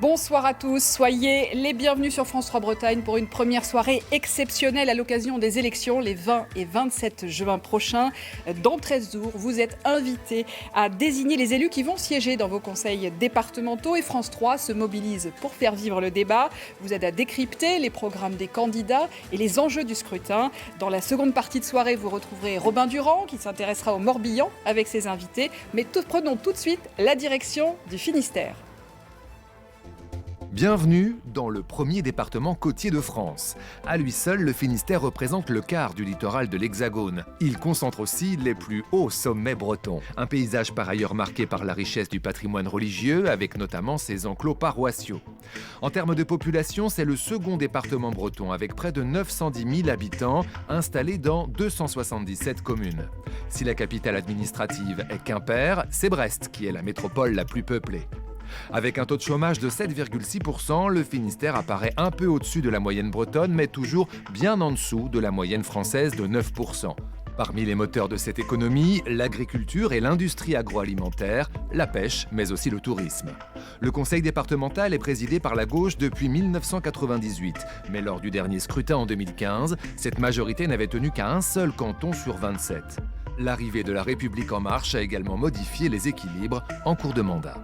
Bonsoir à tous, soyez les bienvenus sur France 3 Bretagne pour une première soirée exceptionnelle à l'occasion des élections les 20 et 27 juin prochains. Dans 13 jours, vous êtes invités à désigner les élus qui vont siéger dans vos conseils départementaux et France 3 se mobilise pour faire vivre le débat, vous aide à décrypter les programmes des candidats et les enjeux du scrutin. Dans la seconde partie de soirée, vous retrouverez Robin Durand qui s'intéressera au Morbihan avec ses invités. Mais prenons tout de suite la direction du Finistère. Bienvenue dans le premier département côtier de France. À lui seul, le Finistère représente le quart du littoral de l'Hexagone. Il concentre aussi les plus hauts sommets bretons. Un paysage par ailleurs marqué par la richesse du patrimoine religieux, avec notamment ses enclos paroissiaux. En termes de population, c'est le second département breton, avec près de 910 000 habitants, installés dans 277 communes. Si la capitale administrative est Quimper, c'est Brest qui est la métropole la plus peuplée. Avec un taux de chômage de 7,6%, le Finistère apparaît un peu au-dessus de la moyenne bretonne, mais toujours bien en dessous de la moyenne française de 9%. Parmi les moteurs de cette économie, l'agriculture et l'industrie agroalimentaire, la pêche, mais aussi le tourisme. Le conseil départemental est présidé par la gauche depuis 1998, mais lors du dernier scrutin en 2015, cette majorité n'avait tenu qu'à un seul canton sur 27. L'arrivée de la République en marche a également modifié les équilibres en cours de mandat.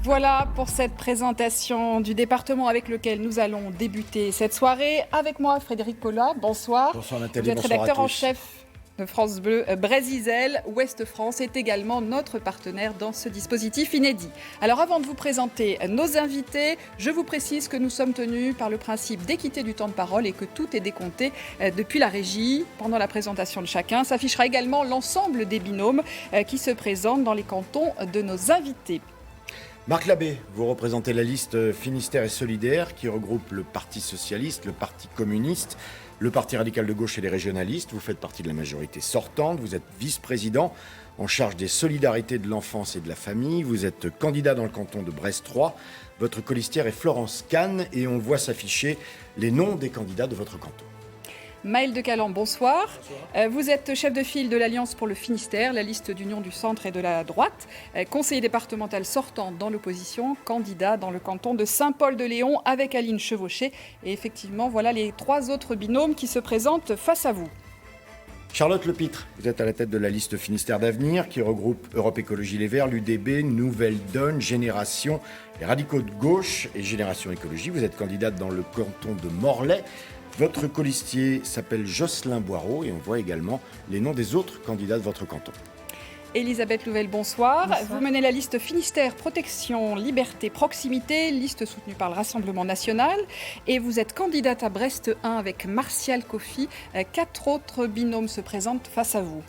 Voilà pour cette présentation du département avec lequel nous allons débuter cette soirée. Avec moi, Frédéric Paula, bonsoir. Bonsoir Nathalie, Vous êtes bonsoir rédacteur à en tous. chef de France Bleu. Brésil, Ouest France est également notre partenaire dans ce dispositif inédit. Alors avant de vous présenter nos invités, je vous précise que nous sommes tenus par le principe d'équité du temps de parole et que tout est décompté depuis la régie. Pendant la présentation de chacun, s'affichera également l'ensemble des binômes qui se présentent dans les cantons de nos invités. Marc Labbé, vous représentez la liste Finistère et Solidaire qui regroupe le Parti Socialiste, le Parti Communiste, le Parti Radical de Gauche et les régionalistes. Vous faites partie de la majorité sortante, vous êtes vice-président en charge des solidarités de l'enfance et de la famille. Vous êtes candidat dans le canton de Brest 3. Votre colistière est Florence Kahn et on voit s'afficher les noms des candidats de votre canton. Maëlle de Calan, bonsoir. Vous êtes chef de file de l'Alliance pour le Finistère, la liste d'union du centre et de la droite, conseiller départemental sortant dans l'opposition, candidat dans le canton de Saint-Paul-de-Léon avec Aline Chevauché. Et effectivement, voilà les trois autres binômes qui se présentent face à vous. Charlotte Lepitre, vous êtes à la tête de la liste Finistère d'Avenir qui regroupe Europe Écologie Les Verts, l'UDB, Nouvelle Donne, Génération, les radicaux de gauche et Génération Écologie. Vous êtes candidate dans le canton de Morlaix. Votre colistier s'appelle Jocelyn Boireau et on voit également les noms des autres candidats de votre canton. Elisabeth Louvel, bonsoir. Vous menez la liste Finistère, Protection, Liberté, Proximité, liste soutenue par le Rassemblement National. Et vous êtes candidate à Brest 1 avec Martial Kofi. 4 autres binômes se présentent face à vous.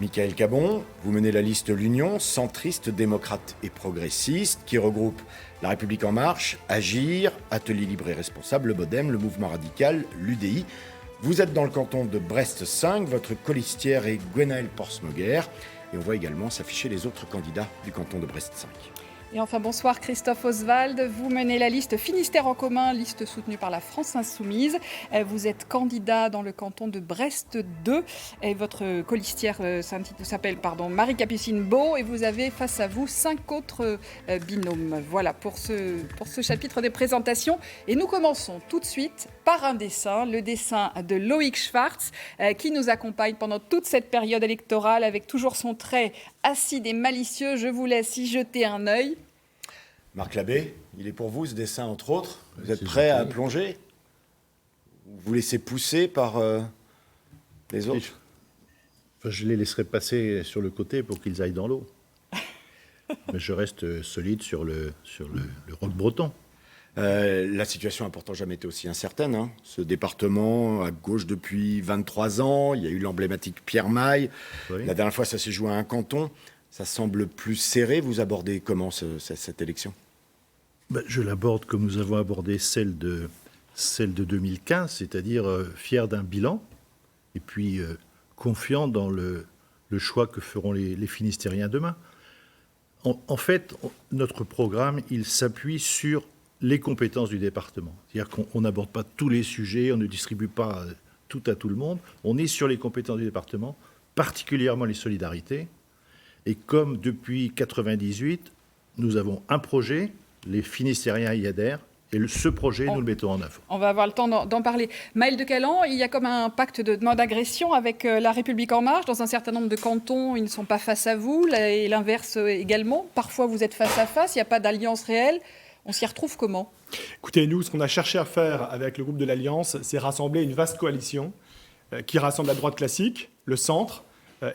Michael Cabon, vous menez la liste L'Union, centriste, démocrate et progressiste, qui regroupe La République En Marche, Agir, Atelier Libre et Responsable, le Modem, le Mouvement Radical, l'UDI. Vous êtes dans le canton de Brest 5, votre colistière est Gwenaëlle Porsmoguer, et on voit également s'afficher les autres candidats du canton de Brest 5. Et enfin, bonsoir Christophe Oswald. Vous menez la liste Finistère en commun, liste soutenue par la France Insoumise. Vous êtes candidat dans le canton de Brest 2. Et votre colistière s'appelle Marie-Capucine Beau. Et vous avez face à vous 5 autres binômes. Voilà pour ce chapitre des présentations. Et nous commençons tout de suite par un dessin, le dessin de Loïc Schwartz, qui nous accompagne pendant toute cette période électorale avec toujours son trait acide et malicieux. Je vous laisse y jeter un œil. Marc Labbé, il est pour vous ce dessin entre autres. Vous êtes prêt à plonger? Vous vous laissez pousser par les autres? Enfin, je les laisserai passer sur le côté pour qu'ils aillent dans l'eau. Mais je reste solide sur le roc breton. La situation n'a pourtant jamais été aussi incertaine. Hein. Ce département à gauche depuis 23 ans, il y a eu l'emblématique Pierre Maille. Oui. La dernière fois, ça s'est joué à un canton. Ça semble plus serré. Vous abordez comment cette élection? Je l'aborde comme nous avons abordé celle de 2015, c'est-à-dire fier d'un bilan et puis confiant dans le choix que feront les Finistériens demain. En fait, notre programme, il s'appuie sur les compétences du département. C'est-à-dire qu'on n'aborde pas tous les sujets, on ne distribue pas tout à tout le monde. On est sur les compétences du département, particulièrement les solidarités. Et comme depuis 1998, nous avons un projet, les Finistériens y adhèrent, et ce projet, nous le mettons en œuvre. On va avoir le temps d'en parler. Maëlle de Calan, il y a comme un pacte de non-agression avec La République En Marche. Dans un certain nombre de cantons, ils ne sont pas face à vous, et l'inverse également. Parfois, vous êtes face à face, il n'y a pas d'alliance réelle. On s'y retrouve comment ? Écoutez, nous, ce qu'on a cherché à faire avec le groupe de l'Alliance, c'est rassembler une vaste coalition qui rassemble la droite classique, le centre,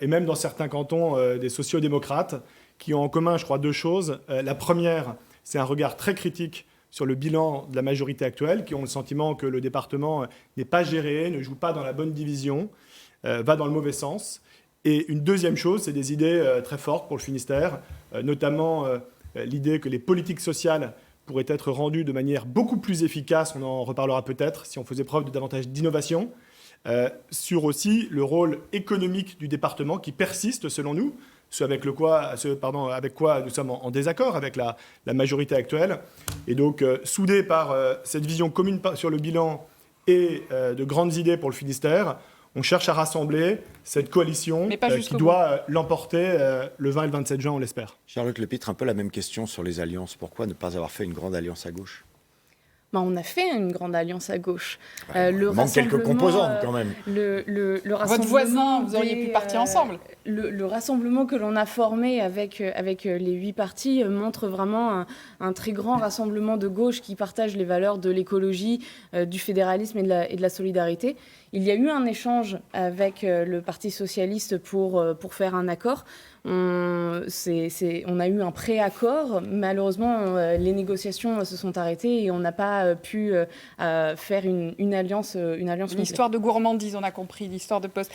et même dans certains cantons, des sociaux-démocrates, qui ont en commun, je crois, deux choses. La première, c'est un regard très critique sur le bilan de la majorité actuelle, qui ont le sentiment que le département n'est pas géré, ne joue pas dans la bonne division, va dans le mauvais sens. Et une deuxième chose, c'est des idées très fortes pour le Finistère, notamment l'idée que les politiques sociales pourraient être rendues de manière beaucoup plus efficace, on en reparlera peut-être, si on faisait preuve de davantage d'innovation, sur aussi le rôle économique du département qui persiste, selon nous, avec quoi nous sommes en désaccord avec la majorité actuelle. Et donc, soudés par cette vision commune sur le bilan et de grandes idées pour le Finistère, on cherche à rassembler cette coalition qui doit l'emporter le 20 et le 27 juin, on l'espère. Charlotte Lepitre, un peu la même question sur les alliances. Pourquoi ne pas avoir fait une grande alliance à gauche ? On a fait une grande alliance à gauche. Il manque quelques composantes quand même. Votre voisin, vous auriez pu partir ensemble. Le rassemblement que l'on a formé avec les 8 partis montre vraiment un très grand rassemblement de gauche qui partage les valeurs de l'écologie, du fédéralisme et de la solidarité. Il y a eu un échange avec le Parti socialiste pour faire un accord. On a eu un pré-accord. Malheureusement, les négociations se sont arrêtées et on n'a pas pu faire une alliance. Une histoire de gourmandise, on a compris, l'histoire de poste.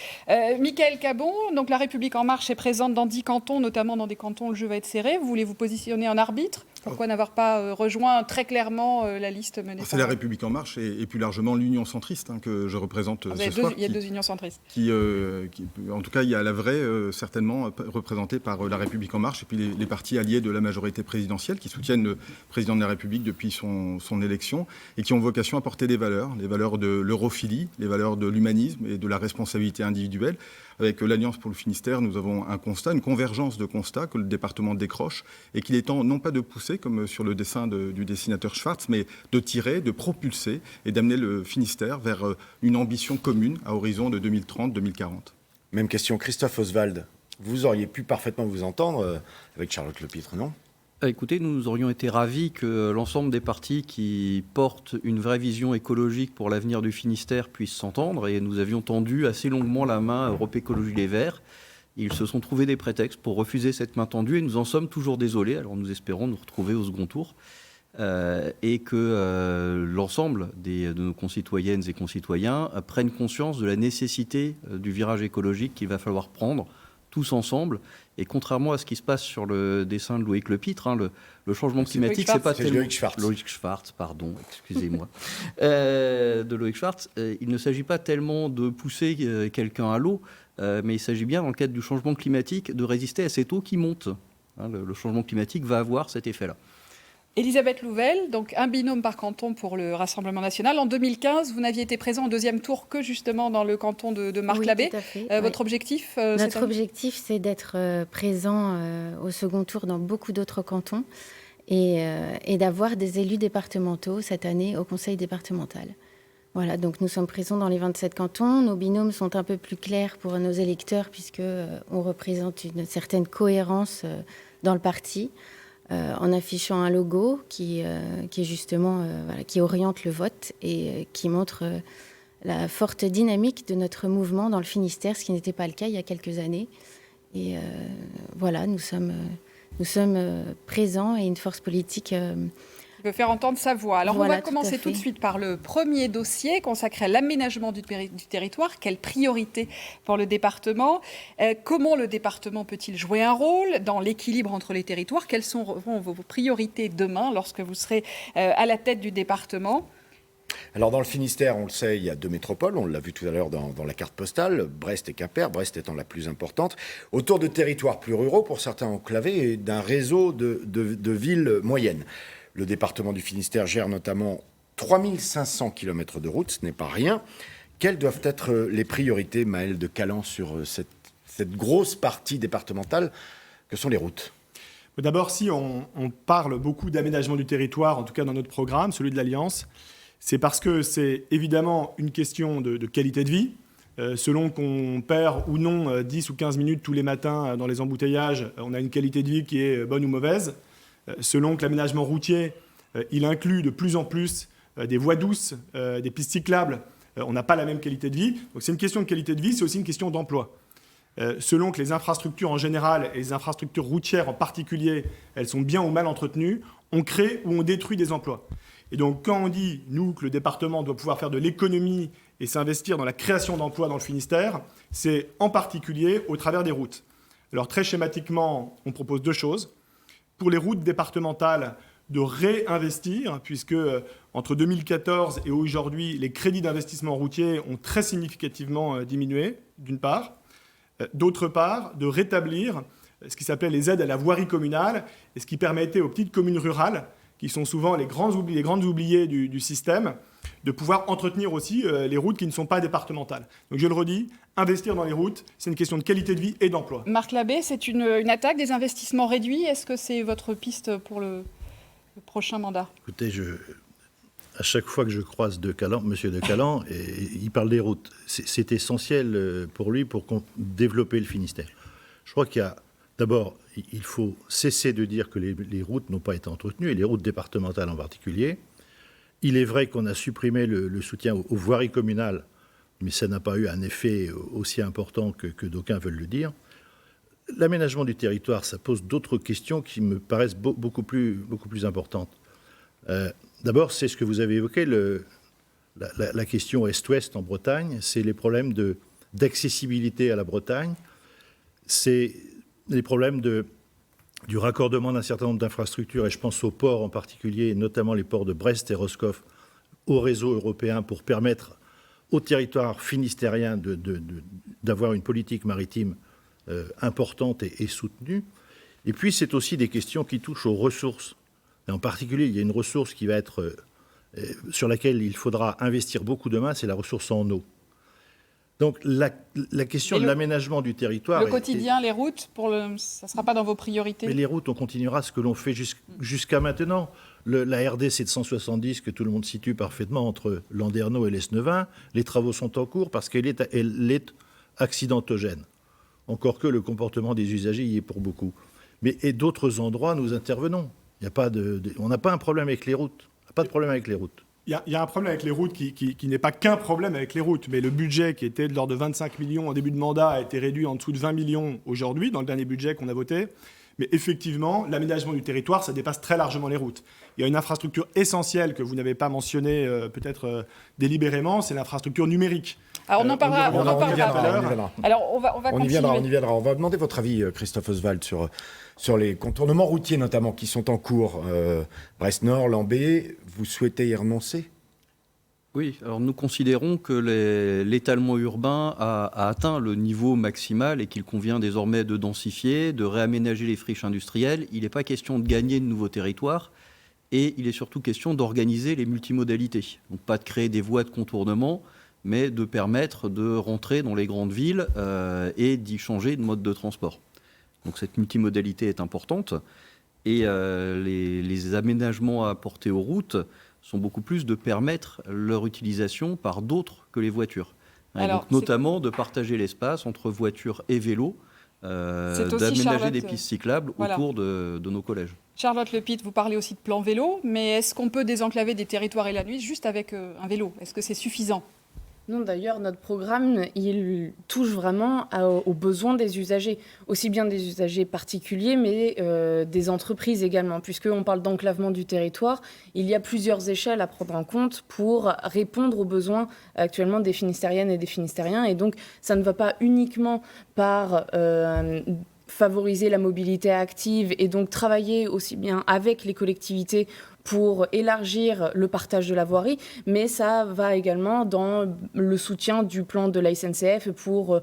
Mickaël Cabon, donc La République En Marche est présente dans 10 cantons, notamment dans des cantons où le jeu va être serré. Vous voulez vous positionner en arbitre ? Pourquoi n'avoir pas rejoint très clairement la liste menée C'est La République En Marche et plus largement l'Union centriste que je représente ce soir. Il y a deux unions centristes. En tout cas, il y a la vraie, certainement, représentée par La République En Marche et puis les partis alliés de la majorité présidentielle qui soutiennent le président de la République depuis son élection et qui ont vocation à porter des valeurs, les valeurs de l'europhilie, les valeurs de l'humanisme et de la responsabilité individuelle. Avec l'Alliance pour le Finistère, nous avons un constat, une convergence de constats que le département décroche et qu'il est temps non pas de pousser, comme sur le dessin du dessinateur Schwartz, mais de tirer, de propulser et d'amener le Finistère vers une ambition commune à horizon de 2030-2040. Même question, Christophe Oswald. Vous auriez pu parfaitement vous entendre avec Charlotte Lepitre, non ? Écoutez, nous aurions été ravis que l'ensemble des partis qui portent une vraie vision écologique pour l'avenir du Finistère puissent s'entendre et nous avions tendu assez longuement la main à Europe Écologie Les Verts. Ils se sont trouvés des prétextes pour refuser cette main tendue et nous en sommes toujours désolés. Alors nous espérons nous retrouver au second tour et que l'ensemble de nos concitoyennes et concitoyens prennent conscience de la nécessité du virage écologique qu'il va falloir prendre tous ensemble. Et contrairement à ce qui se passe sur le dessin de Loïc Lepitre, le changement climatique, c'est pas tellement... Loïc Schwartz, pardon, excusez-moi. De Loïc Schwartz, il ne s'agit pas tellement de pousser quelqu'un à l'eau, mais il s'agit bien, dans le cadre du changement climatique, de résister à cette eau qui monte. Le changement climatique va avoir cet effet-là. Elisabeth Louvel, donc un binôme par canton pour le Rassemblement national. En 2015, vous n'aviez été présent au deuxième tour que justement dans le canton de Marc-Labbé. Votre objectif Notre objectif, c'est d'être présent au second tour dans beaucoup d'autres cantons et d'avoir des élus départementaux cette année au conseil départemental. Voilà, donc nous sommes présents dans les 27 cantons. Nos binômes sont un peu plus clairs pour nos électeurs puisqu'on représente une certaine cohérence dans le parti. En affichant un logo qui est justement qui oriente le vote et qui montre la forte dynamique de notre mouvement dans le Finistère, ce qui n'était pas le cas il y a quelques années. Et nous sommes présents et une force politique. Il peut faire entendre sa voix. Alors on va commencer tout de suite par le premier dossier consacré à l'aménagement du territoire. Quelle priorité pour le département ? Comment le département peut-il jouer un rôle dans l'équilibre entre les territoires ? Quelles seront vos priorités demain lorsque vous serez à la tête du département ? Alors dans le Finistère, on le sait, il y a 2 métropoles, on l'a vu tout à l'heure dans la carte postale, Brest et Quimper, Brest étant la plus importante, autour de territoires plus ruraux, pour certains enclavés, et d'un réseau de villes moyennes. Le département du Finistère gère notamment 3500 km de routes, ce n'est pas rien. Quelles doivent être les priorités, Maëlle de Calan, sur cette grosse partie départementale que sont les routes ? D'abord, si on parle beaucoup d'aménagement du territoire, en tout cas dans notre programme, celui de l'Alliance, c'est parce que c'est évidemment une question de qualité de vie. Selon qu'on perd ou non 10 ou 15 minutes tous les matins dans les embouteillages, on a une qualité de vie qui est bonne ou mauvaise. Selon que l'aménagement routier, il inclut de plus en plus des voies douces, des pistes cyclables, on n'a pas la même qualité de vie. Donc c'est une question de qualité de vie, c'est aussi une question d'emploi. Selon que les infrastructures en général et les infrastructures routières en particulier, elles sont bien ou mal entretenues, on crée ou on détruit des emplois. Et donc quand on dit, nous, que le département doit pouvoir faire de l'économie et s'investir dans la création d'emplois dans le Finistère, c'est en particulier au travers des routes. Alors très schématiquement, on propose 2 choses. Pour les routes départementales, de réinvestir, puisque entre 2014 et aujourd'hui, les crédits d'investissement routier ont très significativement diminué, d'une part. D'autre part, de rétablir ce qui s'appelait les aides à la voirie communale, et ce qui permettait aux petites communes rurales, qui sont souvent les grandes oubliées du système, de pouvoir entretenir aussi les routes qui ne sont pas départementales. Donc je le redis, investir dans les routes, c'est une question de qualité de vie et d'emploi. Marc Labbé, c'est une attaque des investissements réduits. Est-ce que c'est votre piste pour le prochain mandat? Écoutez, à chaque fois que je croise M. De Caland, il parle des routes. C'est essentiel pour lui pour développer le Finistère. Je crois qu'il y a... D'abord, il faut cesser de dire que les routes n'ont pas été entretenues, et les routes départementales en particulier. Il est vrai qu'on a supprimé le soutien aux voiries communales, mais ça n'a pas eu un effet aussi important que d'aucuns veulent le dire. L'aménagement du territoire, ça pose d'autres questions qui me paraissent beaucoup plus importantes. D'abord, c'est ce que vous avez évoqué, la question Est-Ouest en Bretagne, c'est les problèmes d'accessibilité à la Bretagne, c'est les problèmes du raccordement d'un certain nombre d'infrastructures, et je pense aux ports en particulier, notamment les ports de Brest et Roscoff, au réseau européen pour permettre au territoire finistérien d'avoir une politique maritime importante et soutenue. Et puis, c'est aussi des questions qui touchent aux ressources. Et en particulier, il y a une ressource qui va être, sur laquelle il faudra investir beaucoup demain, c'est la ressource en eau. Donc la question de l'aménagement du territoire... Le quotidien, les routes, ça ne sera pas dans vos priorités? Mais les routes, on continuera ce que l'on fait jusqu'à maintenant. La RD, c'est de 170 que tout le monde situe parfaitement entre Landerneau et l'Esnevin. Les travaux sont en cours parce qu'elle est accidentogène. Encore que le comportement des usagers y est pour beaucoup. Mais et d'autres endroits, nous intervenons. On n'a pas un problème avec les routes. On n'a pas de problème avec les routes. Il y a un problème avec les routes qui n'est pas qu'un problème avec les routes, mais le budget qui était de l'ordre de 25 millions en début de mandat a été réduit en dessous de 20 millions aujourd'hui, dans le dernier budget qu'on a voté. Mais effectivement, l'aménagement du territoire, ça dépasse très largement les routes. Il y a une infrastructure essentielle que vous n'avez pas mentionnée peut-être délibérément, c'est l'infrastructure numérique. Alors on en parlera. On y viendra. Alors on va continuer. On y viendra. On va demander votre avis, Christophe Oswald, sur les contournements routiers notamment qui sont en cours. Brest-Nord, Lambé, vous souhaitez y renoncer ? Oui, alors nous considérons que l'étalement urbain a atteint le niveau maximal et qu'il convient désormais de densifier, de réaménager les friches industrielles. Il n'est pas question de gagner de nouveaux territoires et il est surtout question d'organiser les multimodalités. Donc pas de créer des voies de contournement, mais de permettre de rentrer dans les grandes villes et d'y changer de mode de transport. Donc cette multimodalité est importante et les aménagements apportés aux routes sont beaucoup plus de permettre leur utilisation par d'autres que les voitures. Donc, notamment de partager l'espace entre voitures et vélos, d'aménager des pistes cyclables autour de nos collèges. Charlotte Lepitte, vous parlez aussi de plan vélo, mais est-ce qu'on peut désenclaver des territoires et la nuit juste avec un vélo? Est-ce que c'est suffisant? Non, d'ailleurs, notre programme, il touche vraiment aux besoins des usagers, aussi bien des usagers particuliers, mais des entreprises également. Puisqu'on parle d'enclavement du territoire, il y a plusieurs échelles à prendre en compte pour répondre aux besoins actuellement des Finistériennes et des Finistériens. Et donc, ça ne va pas uniquement par favoriser la mobilité active et donc travailler aussi bien avec les collectivités pour élargir le partage de la voirie, mais ça va également dans le soutien du plan de la SNCF pour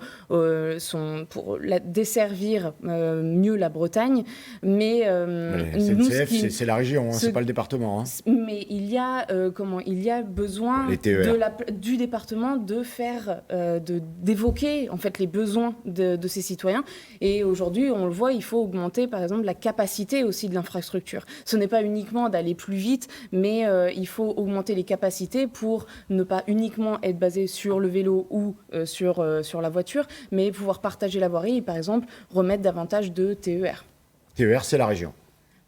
desservir mieux la Bretagne. Mais SNCF, c'est la région, c'est pas le département. Mais il y a besoin du département d'évoquer en fait les besoins de ses citoyens. Et aujourd'hui, on le voit, il faut augmenter par exemple la capacité aussi de l'infrastructure. Ce n'est pas uniquement d'aller plus vite, mais il faut augmenter les capacités pour ne pas uniquement être basé sur le vélo ou sur la voiture, mais pouvoir partager la voirie et par exemple remettre davantage de TER. TER, c'est la région.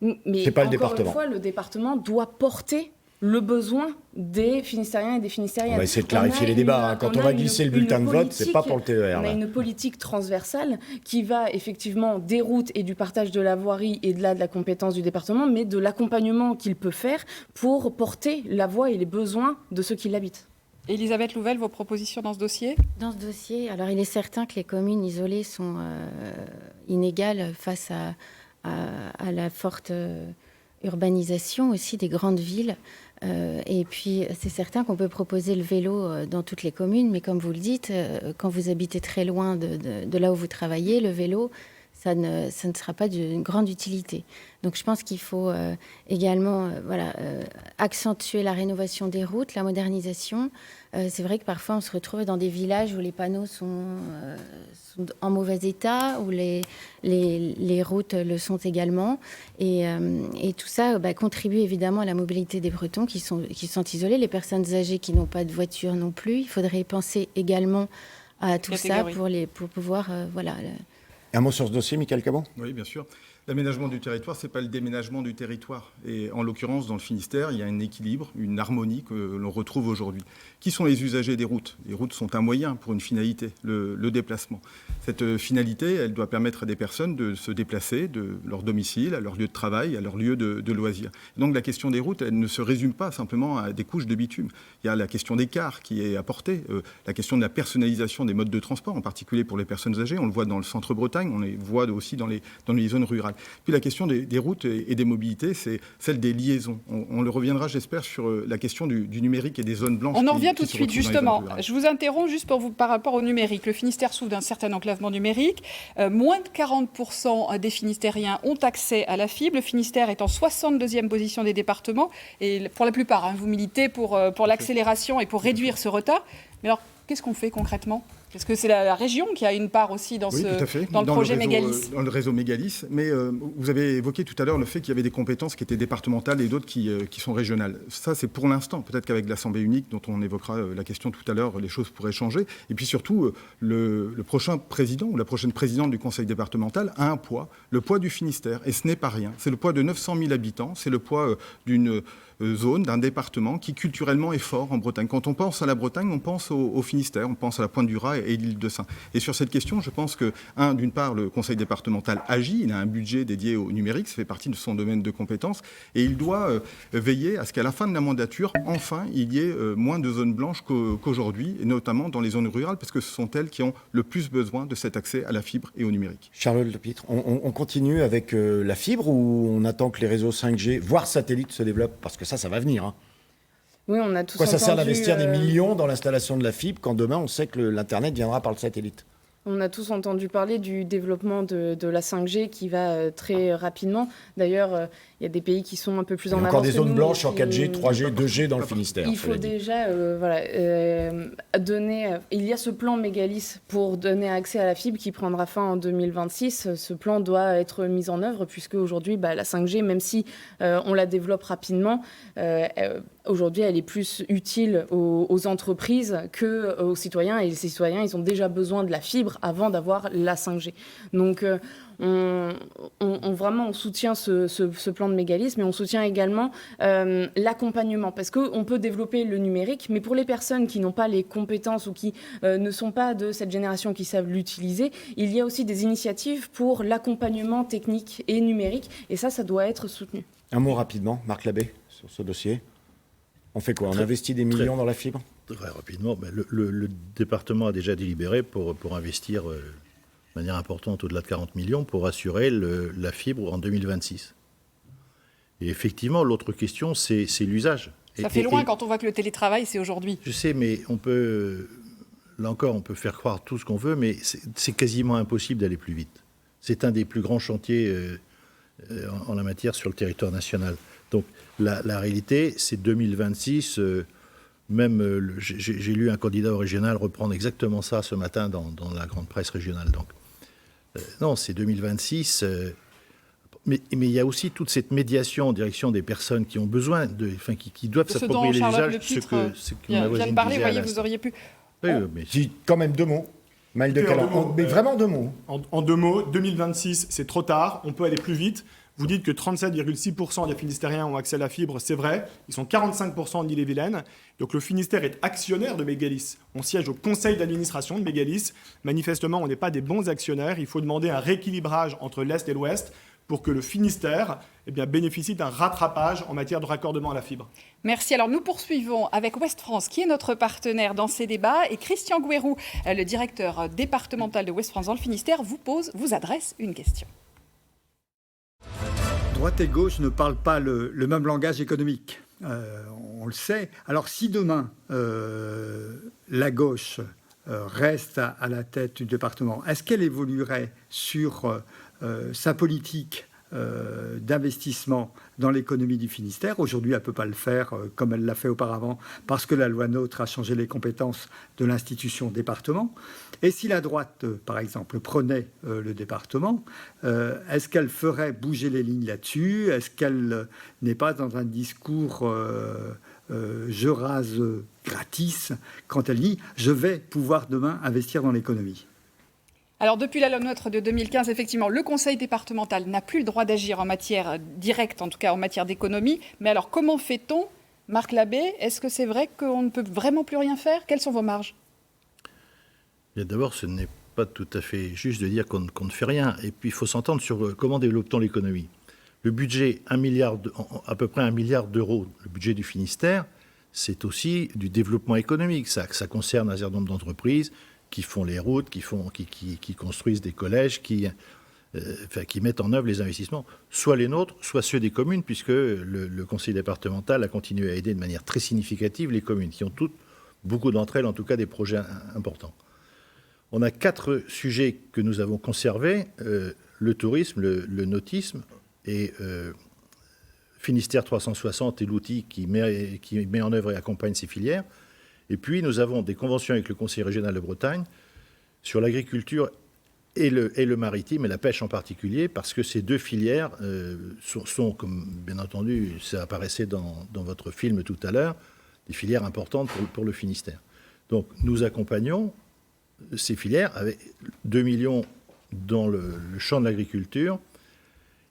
Mais c'est pas le encore département. Une fois, le département doit porter le besoin des Finistériens et des Finistériennes. On va essayer de clarifier les débats. Quand on va glisser le bulletin de vote, c'est pas pour le TER. On a une politique transversale qui va effectivement des routes et du partage de la voirie et de la compétence du département, mais de l'accompagnement qu'il peut faire pour porter la voix et les besoins de ceux qui l'habitent. Elisabeth Louvel, vos propositions dans ce dossier ? Dans ce dossier, alors il est certain que les communes isolées sont inégales face à la forte urbanisation aussi des grandes villes. Et puis, c'est certain qu'on peut proposer le vélo dans toutes les communes, mais comme vous le dites, quand vous habitez très loin de là où vous travaillez, le vélo, ça ne sera pas d'une grande utilité. Donc, je pense qu'il faut également accentuer la rénovation des routes, la modernisation. C'est vrai que parfois, on se retrouve dans des villages où les panneaux sont en mauvais état, où les routes le sont également. Et tout ça contribue évidemment à la mobilité des Bretons qui sont isolés, les personnes âgées qui n'ont pas de voiture non plus. Il faudrait penser également à tout ça pour pouvoir... Un mot sur ce dossier, Michael Cabon ? Oui, bien sûr. L'aménagement du territoire, ce n'est pas le déménagement du territoire. Et en l'occurrence, dans le Finistère, il y a un équilibre, une harmonie que l'on retrouve aujourd'hui. Qui sont les usagers des routes ? Les routes sont un moyen pour une finalité, le déplacement. Cette finalité, elle doit permettre à des personnes de se déplacer de leur domicile, à leur lieu de travail, à leur lieu de loisir. Et donc la question des routes, elle ne se résume pas simplement à des couches de bitume. Il y a la question des cars qui est apportée, la question de la personnalisation des modes de transport, en particulier pour les personnes âgées. On le voit dans le centre-Bretagne, on les voit aussi dans les zones rurales. Puis la question des routes et des mobilités, c'est celle des liaisons. On le reviendra, j'espère, sur la question du numérique et des zones blanches. On en revient tout de suite, justement. Je vous interromps juste par rapport au numérique. Le Finistère souffre d'un certain enclavement numérique. Moins de 40% des Finistériens ont accès à la fibre. Le Finistère est en 62e position des départements. Et pour la plupart, vous militez pour l'accélération et pour réduire ce retard. Mais alors, qu'est-ce qu'on fait concrètement ? Est-ce que c'est la région qui a une part aussi dans le projet Mégalis ? Dans le réseau Mégalis. Mais vous avez évoqué tout à l'heure le fait qu'il y avait des compétences qui étaient départementales et d'autres qui sont régionales. Ça, c'est pour l'instant. Peut-être qu'avec l'Assemblée unique, dont on évoquera la question tout à l'heure, les choses pourraient changer. Et puis surtout, le prochain président ou la prochaine présidente du conseil départemental a un poids, le poids du Finistère. Et ce n'est pas rien. C'est le poids de 900 000 habitants. C'est le poids d'une zone, d'un département qui culturellement est fort en Bretagne. Quand on pense à la Bretagne, on pense au Finistère, on pense à la Pointe-du-Raz et l'île de Sein. Et sur cette question, je pense que, d'une part, le conseil départemental agit, il a un budget dédié au numérique, ça fait partie de son domaine de compétences, et il doit veiller à ce qu'à la fin de la mandature, enfin, il y ait moins de zones blanches qu'aujourd'hui, et notamment dans les zones rurales, parce que ce sont elles qui ont le plus besoin de cet accès à la fibre et au numérique. Charlotte Lepitre, on continue avec la fibre ou on attend que les réseaux 5G, voire satellites, se développent ? Parce que ça va venir. Oui, on a tous ça sert d'investir des millions dans l'installation de la fibre quand demain on sait que l'Internet viendra par le satellite ? On a tous entendu parler du développement de la 5G qui va très rapidement. D'ailleurs, il y a des pays qui sont un peu plus en avance. Il y a encore des zones blanches en 4G, 3G, 2G dans le Finistère. Il faut déjà donner... il y a ce plan Mégalis pour donner accès à la fibre qui prendra fin en 2026. Ce plan doit être mis en œuvre puisque aujourd'hui, la 5G, même si on la développe rapidement, aujourd'hui, elle est plus utile aux entreprises qu'aux citoyens. Et les citoyens, ils ont déjà besoin de la fibre avant d'avoir la 5G. Donc, on soutient ce plan de Mégalis, mais on soutient également l'accompagnement, parce qu'on peut développer le numérique, mais pour les personnes qui n'ont pas les compétences ou qui ne sont pas de cette génération qui savent l'utiliser, il y a aussi des initiatives pour l'accompagnement technique et numérique, et ça doit être soutenu. Un mot rapidement, Marc Labbé, sur ce dossier. On fait quoi ? On investit des millions dans la fibre ? Très rapidement, le département a déjà délibéré pour investir de manière importante, au-delà de 40 millions, pour assurer la fibre en 2026. Et effectivement, l'autre question, c'est l'usage. Ça fait loin quand on voit que le télétravail, c'est aujourd'hui. Je sais, mais là encore, on peut faire croire tout ce qu'on veut, mais c'est quasiment impossible d'aller plus vite. C'est un des plus grands chantiers en la matière sur le territoire national. Donc la réalité, c'est 2026. J'ai lu un candidat au régional reprendre exactement ça ce matin dans la grande presse régionale. Donc non, c'est 2026. Mais il y a aussi toute cette médiation en direction des personnes qui ont besoin qui doivent s'approprier les usages. Ce que ma voisine disait à vous auriez pu. Oui, mais quand même 2 mots. Maël de Caland, mais vraiment 2 mots. En 2 mots, 2026, c'est trop tard, on peut aller plus vite. Vous dites que 37,6% des Finistériens ont accès à la fibre, c'est vrai. Ils sont 45% en Ille-et-Vilaine. Donc le Finistère est actionnaire de Mégalice. On siège au conseil d'administration de Mégalice. Manifestement, on n'est pas des bons actionnaires. Il faut demander un rééquilibrage entre l'Est et l'Ouest pour que le Finistère bénéficie d'un rattrapage en matière de raccordement à la fibre. Merci. Alors nous poursuivons avec Ouest France, qui est notre partenaire dans ces débats. Et Christian Gouérou, le directeur départemental de Ouest France dans le Finistère, vous adresse une question. Droite et gauche ne parlent pas le même langage économique. On le sait. Alors si demain, la gauche reste à la tête du département, est-ce qu'elle évoluerait sur sa politique d'investissement dans l'économie du Finistère? Aujourd'hui, elle ne peut pas le faire comme elle l'a fait auparavant parce que la loi NOTRe a changé les compétences de l'institution département. Et si la droite, par exemple, prenait le département, est-ce qu'elle ferait bouger les lignes là-dessus? Est-ce qu'elle n'est pas dans un discours je rase gratis quand elle dit « je vais pouvoir demain investir dans l'économie » ? Alors, depuis la loi NOTRe de 2015, effectivement, le conseil départemental n'a plus le droit d'agir en matière directe, en tout cas en matière d'économie. Mais alors, comment fait-on, Marc Labbé? Est-ce que c'est vrai qu'on ne peut vraiment plus rien faire? Quelles sont vos marges? D'abord, ce n'est pas tout à fait juste de dire qu'on ne fait rien. Et puis, il faut s'entendre sur comment développe-t-on l'économie. Le budget, à peu près 1 milliard d'euros, le budget du Finistère, c'est aussi du développement économique. Ça concerne un certain nombre d'entreprises qui font les routes, qui construisent des collèges, qui mettent en œuvre les investissements, soit les nôtres, soit ceux des communes, puisque le conseil départemental a continué à aider de manière très significative les communes, qui ont toutes, beaucoup d'entre elles, en tout cas, des projets importants. On a 4 sujets que nous avons conservés, le tourisme, le nautisme, et Finistère 360 est l'outil qui met en œuvre et accompagne ces filières. Et puis, nous avons des conventions avec le Conseil régional de Bretagne sur l'agriculture et le maritime, et la pêche en particulier, parce que ces 2 filières sont, comme bien entendu, ça apparaissait dans votre film tout à l'heure, des filières importantes pour le Finistère. Donc, nous accompagnons ces filières avec 2 millions dans le champ de l'agriculture,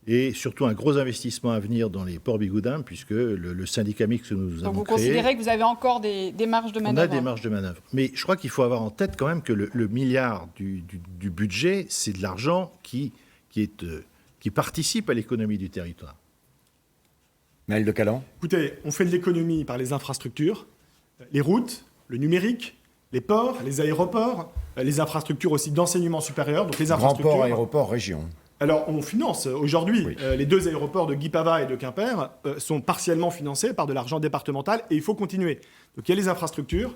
et surtout un gros investissement à venir dans les ports bigoudins, puisque le syndicat mixte que nous avons créé... Donc vous considérez que vous avez encore des marges de manœuvre? On a des marges de manœuvre. Mais je crois qu'il faut avoir en tête quand même que le milliard du budget, c'est de l'argent qui participe à l'économie du territoire. Maël de Caland. Écoutez, on fait de l'économie par les infrastructures, les routes, le numérique, les ports, les aéroports, les infrastructures aussi d'enseignement supérieur. Donc les infrastructures... Grand port, aéroport, région. Alors, on finance aujourd'hui. Les 2 aéroports de Guipava et de Quimper sont partiellement financés par de l'argent départemental et il faut continuer. Donc, il y a les infrastructures.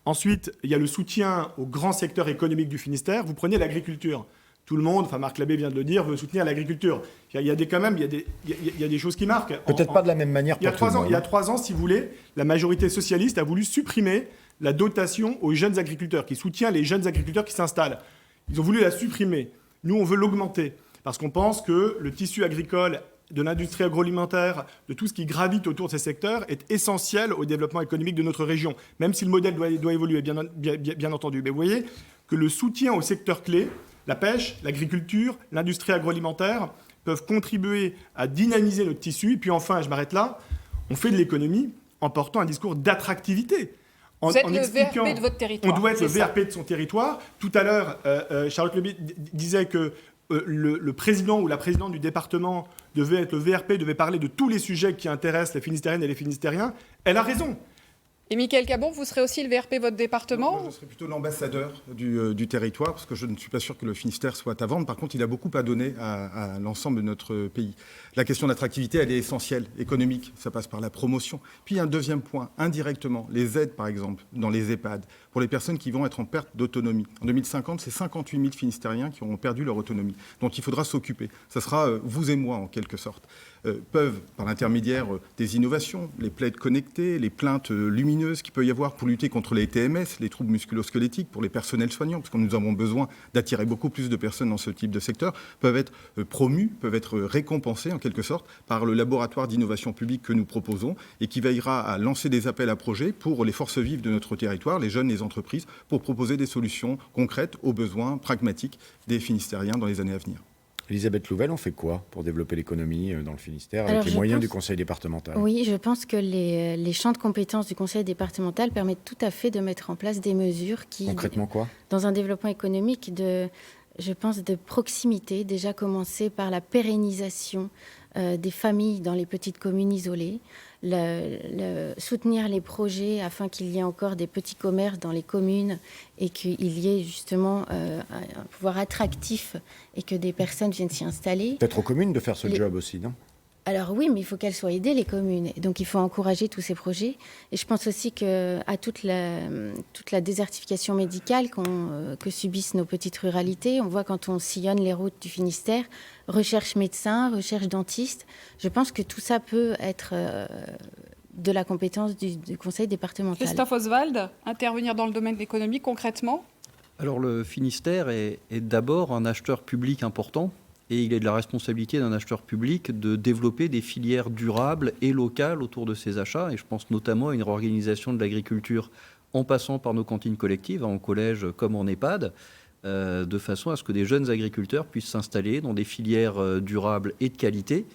Ensuite, il y a le soutien au grand secteur économique du Finistère. Vous prenez l'agriculture. Tout le monde, Marc Labbé vient de le dire, veut soutenir l'agriculture. Il y a des choses qui marquent. Peut-être pas de la même manière pour tout le monde. Il y a 3 ans, si vous voulez, la majorité socialiste a voulu supprimer la dotation aux jeunes agriculteurs, qui soutient les jeunes agriculteurs qui s'installent. Ils ont voulu la supprimer. Nous, on veut l'augmenter. Parce qu'on pense que le tissu agricole, de l'industrie agroalimentaire, de tout ce qui gravite autour de ces secteurs est essentiel au développement économique de notre région, même si le modèle doit évoluer, bien entendu. Mais vous voyez que le soutien aux secteurs clés, la pêche, l'agriculture, l'industrie agroalimentaire, peuvent contribuer à dynamiser notre tissu. Et puis enfin, je m'arrête là, on fait de l'économie en portant un discours d'attractivité. Vous êtes le VRP de votre territoire. On doit être le VRP de son territoire. Tout à l'heure, Charlotte Lebie disait que le président ou la présidente du département devait être le VRP, devait parler de tous les sujets qui intéressent les Finistériennes et les Finistériens. Elle a raison. Et Mickaël Cabon, vous serez aussi le VRP de votre département? Moi, je serai plutôt l'ambassadeur du territoire, parce que je ne suis pas sûr que le Finistère soit à vendre. Par contre, il a beaucoup à donner à l'ensemble de notre pays. La question d'attractivité, elle est essentielle, économique. Ça passe par la promotion. Puis un deuxième point, indirectement, les aides, par exemple, dans les EHPAD, pour les personnes qui vont être en perte d'autonomie. En 2050, c'est 58 000 Finistériens qui auront perdu leur autonomie. Donc il faudra s'occuper. Ça sera vous et moi, en quelque sorte. Peuvent, par l'intermédiaire des innovations, les plaides connectées, les plaintes lumineuses qu'il peut y avoir pour lutter contre les TMS, les troubles musculo-squelettiques, pour les personnels soignants, parce que nous avons besoin d'attirer beaucoup plus de personnes dans ce type de secteur, peuvent être promues, peuvent être récompensées, en quelque sorte, par le laboratoire d'innovation publique que nous proposons et qui veillera à lancer des appels à projets pour les forces vives de notre territoire, les jeunes, les entreprises, pour proposer des solutions concrètes aux besoins pragmatiques des Finistériens dans les années à venir. Elisabeth Louvel, on fait quoi pour développer l'économie dans le Finistère avec les moyens du conseil départemental? Oui, je pense que les champs de compétences du conseil départemental permettent tout à fait de mettre en place des mesures qui... Concrètement quoi? Dans un développement économique je pense, de proximité, déjà commencer par la pérennisation des familles dans les petites communes isolées, soutenir les projets afin qu'il y ait encore des petits commerces dans les communes et qu'il y ait justement un pouvoir attractif et que des personnes viennent s'y installer. Peut-être aux communes de faire ce job aussi, non? Alors oui, mais il faut qu'elles soient aidées, les communes. Donc il faut encourager tous ces projets. Et je pense aussi qu'à toute la désertification médicale que subissent nos petites ruralités, on voit quand on sillonne les routes du Finistère, recherche médecins, recherche dentistes. Je pense que tout ça peut être de la compétence du conseil départemental. Christophe Oswald, intervenir dans le domaine économique concrètement? Alors le Finistère est d'abord un acheteur public important. Et il est de la responsabilité d'un acheteur public de développer des filières durables et locales autour de ses achats. Et je pense notamment à une réorganisation de l'agriculture en passant par nos cantines collectives, en collège comme en EHPAD, de façon à ce que des jeunes agriculteurs puissent s'installer dans des filières durables et de qualité.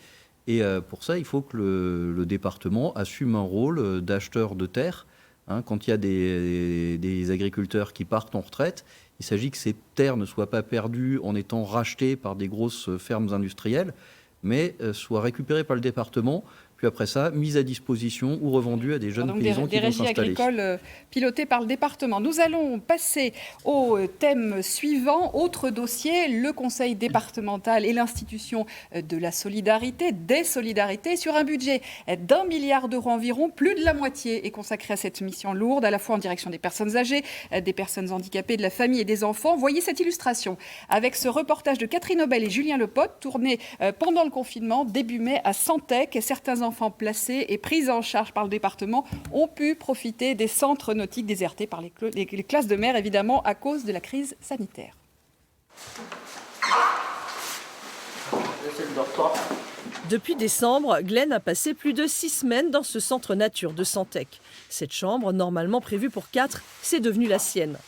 Et pour ça, il faut que le département assume un rôle d'acheteur de terre. Quand il y a des agriculteurs qui partent en retraite, il s'agit que ces terres ne soient pas perdues en étant rachetées par des grosses fermes industrielles, mais soient récupérées par le département, puis après ça, mises à disposition ou revendues à des jeunes paysans qui vont s'installer. Des régies agricoles pilotées par le département. Nous allons passer au thème suivant, autre dossier, le conseil départemental et l'institution de la solidarité, des solidarités, sur un budget d'1 milliard d'euros environ. Plus de la moitié est consacrée à cette mission lourde, à la fois en direction des personnes âgées, des personnes handicapées, de la famille et des enfants. Voyez cette illustration avec ce reportage de Catherine Aubel et Julien Lepote, tourné pendant le confinement, début mai à Santec. Certains enfants placés et pris en charge par le département ont pu profiter des centres nautiques désertés par les classes de mer, évidemment, à cause de la crise sanitaire. Depuis décembre, Glenn a passé plus de 6 semaines dans ce centre nature de Santec. Cette chambre, normalement prévue pour 4, c'est devenu la sienne.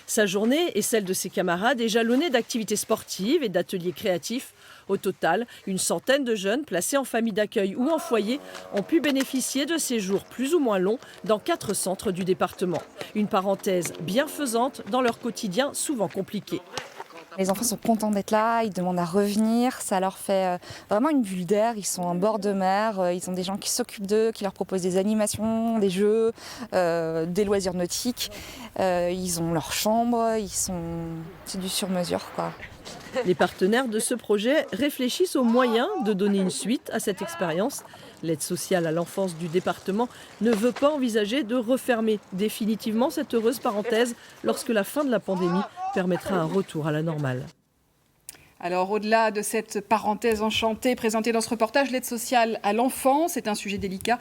Sa journée et celle de ses camarades est jalonnée d'activités sportives et d'ateliers créatifs. Au total, une centaine de jeunes placés en famille d'accueil ou en foyer ont pu bénéficier de séjours plus ou moins longs dans 4 centres du département. Une parenthèse bienfaisante dans leur quotidien souvent compliqué. Les enfants sont contents d'être là, ils demandent à revenir, ça leur fait vraiment une bulle d'air, ils sont en bord de mer, ils ont des gens qui s'occupent d'eux, qui leur proposent des animations, des jeux, des loisirs nautiques, ils ont leur chambre, c'est du sur-mesure quoi. Les partenaires de ce projet réfléchissent aux moyens de donner une suite à cette expérience. L'aide sociale à l'enfance du département ne veut pas envisager de refermer définitivement cette heureuse parenthèse lorsque la fin de la pandémie permettra un retour à la normale. Alors, au-delà de cette parenthèse enchantée présentée dans ce reportage, l'aide sociale à l'enfance est un sujet délicat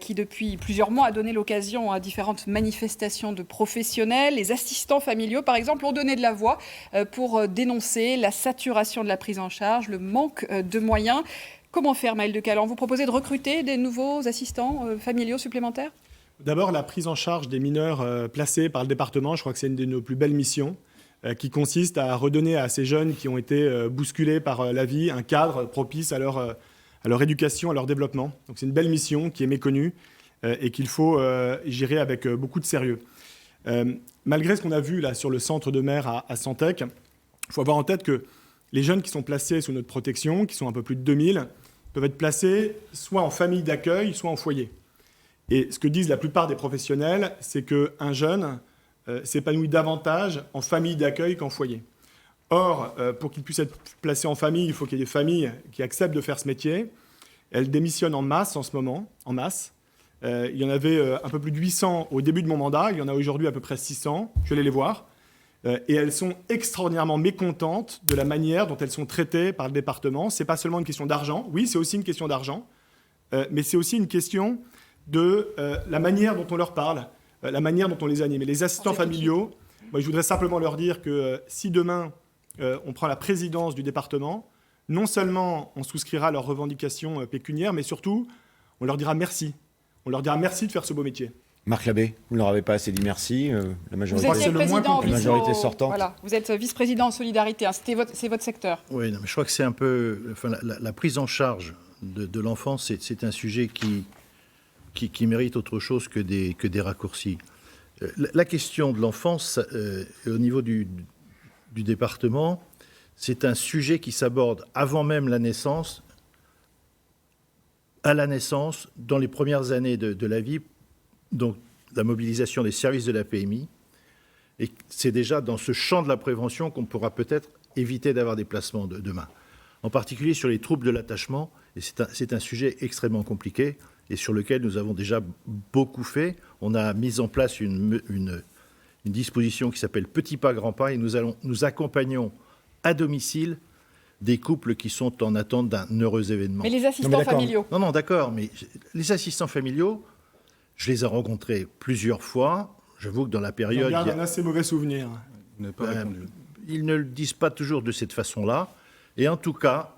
qui, depuis plusieurs mois, a donné l'occasion à différentes manifestations de professionnels. Les assistants familiaux, par exemple, ont donné de la voix pour dénoncer la saturation de la prise en charge, le manque de moyens. Comment faire, Maël de Calan? Vous proposez de recruter des nouveaux assistants familiaux supplémentaires? D'abord, la prise en charge des mineurs placés par le département, je crois que c'est une de nos plus belles missions, qui consiste à redonner à ces jeunes qui ont été bousculés par la vie un cadre propice à leur éducation, à leur développement. Donc c'est une belle mission qui est méconnue et qu'il faut gérer avec beaucoup de sérieux. Malgré ce qu'on a vu là sur le centre de mer à Santec, il faut avoir en tête que les jeunes qui sont placés sous notre protection, qui sont un peu plus de 2000, peuvent être placés soit en famille d'accueil, soit en foyer. Et ce que disent la plupart des professionnels, c'est qu'un jeune s'épanouit davantage en famille d'accueil qu'en foyer. Or, pour qu'il puisse être placé en famille, il faut qu'il y ait des familles qui acceptent de faire ce métier. Elles démissionnent en masse en ce moment, en masse. Il y en avait un peu plus de 800 au début de mon mandat, il y en a aujourd'hui à peu près 600, je vais aller les voir. Et elles sont extraordinairement mécontentes de la manière dont elles sont traitées par le département. Ce n'est pas seulement une question d'argent, oui, c'est aussi une question d'argent, mais c'est aussi une question de la manière dont on leur parle, la manière dont on les anime. Et les assistants familiaux, moi, je voudrais simplement leur dire que si demain on prend la présidence du département, non seulement on souscrira à leurs revendications pécuniaires, mais surtout on leur dira merci. On leur dira merci de faire ce beau métier. Marc Labbé, vous ne leur avez pas assez dit merci, la majorité, Vous êtes la majorité sortante. Voilà, vous êtes vice-président en solidarité, hein, c'est votre secteur. Oui, non, mais je crois que c'est un peu... Enfin, la prise en charge de l'enfance, c'est un sujet qui mérite autre chose que des raccourcis. La question de l'enfance, au niveau du département, c'est un sujet qui s'aborde avant même la naissance, à la naissance, dans les premières années de la vie, donc la mobilisation des services de la PMI. Et c'est déjà dans ce champ de la prévention qu'on pourra peut-être éviter d'avoir des placements demain. En particulier sur les troubles de l'attachement, et c'est un sujet extrêmement compliqué et sur lequel nous avons déjà beaucoup fait. On a mis en place une disposition qui s'appelle Petit pas, grand pas, et nous accompagnons à domicile des couples qui sont en attente d'un heureux événement. Mais les assistants familiaux. Non, d'accord, mais les assistants familiaux, je les ai rencontrés plusieurs fois. J'avoue que dans la période... J'en garde un assez mauvais souvenir. Ils ne le disent pas toujours de cette façon-là. Et en tout cas,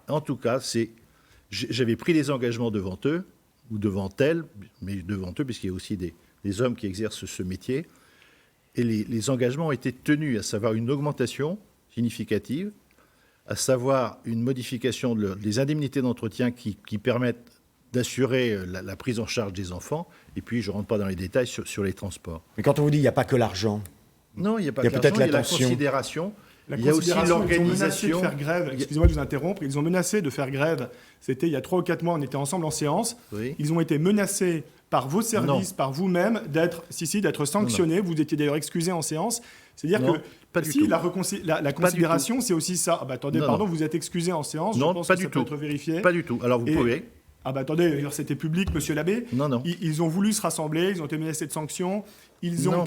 j'avais pris des engagements devant eux, ou devant elles, mais devant eux, puisqu'il y a aussi des hommes qui exercent ce métier. Et les engagements ont été tenus, à savoir une augmentation significative, à savoir une modification des indemnités d'entretien qui permettent d'assurer la prise en charge des enfants. Et puis, je ne rentre pas dans les détails sur les transports. Mais quand on vous dit qu'il n'y a pas que l'argent, non, il n'y a pas que l'argent, il y a la considération. Il y a aussi l'organisation. Ils ont menacé de faire grève. Excusez-moi de vous interrompre. Ils ont menacé de faire grève. C'était il y a 3 ou 4 mois, on était ensemble en séance. Oui. Ils ont été menacés par vos services, par vous-même, d'être sanctionnés. Vous étiez d'ailleurs excusé en séance. C'est-à-dire que si la considération, c'est aussi ça. Ah bah, attendez, pardon, vous êtes excusé en séance. Non, je pense pas que du ça tout. peut être vérifié. Pas du tout. Alors, vous pouvez. Ah bah attendez, c'était public, monsieur Labbé. Non. Ils ont voulu se rassembler, ils ont été menacés de sanctions. Ils ont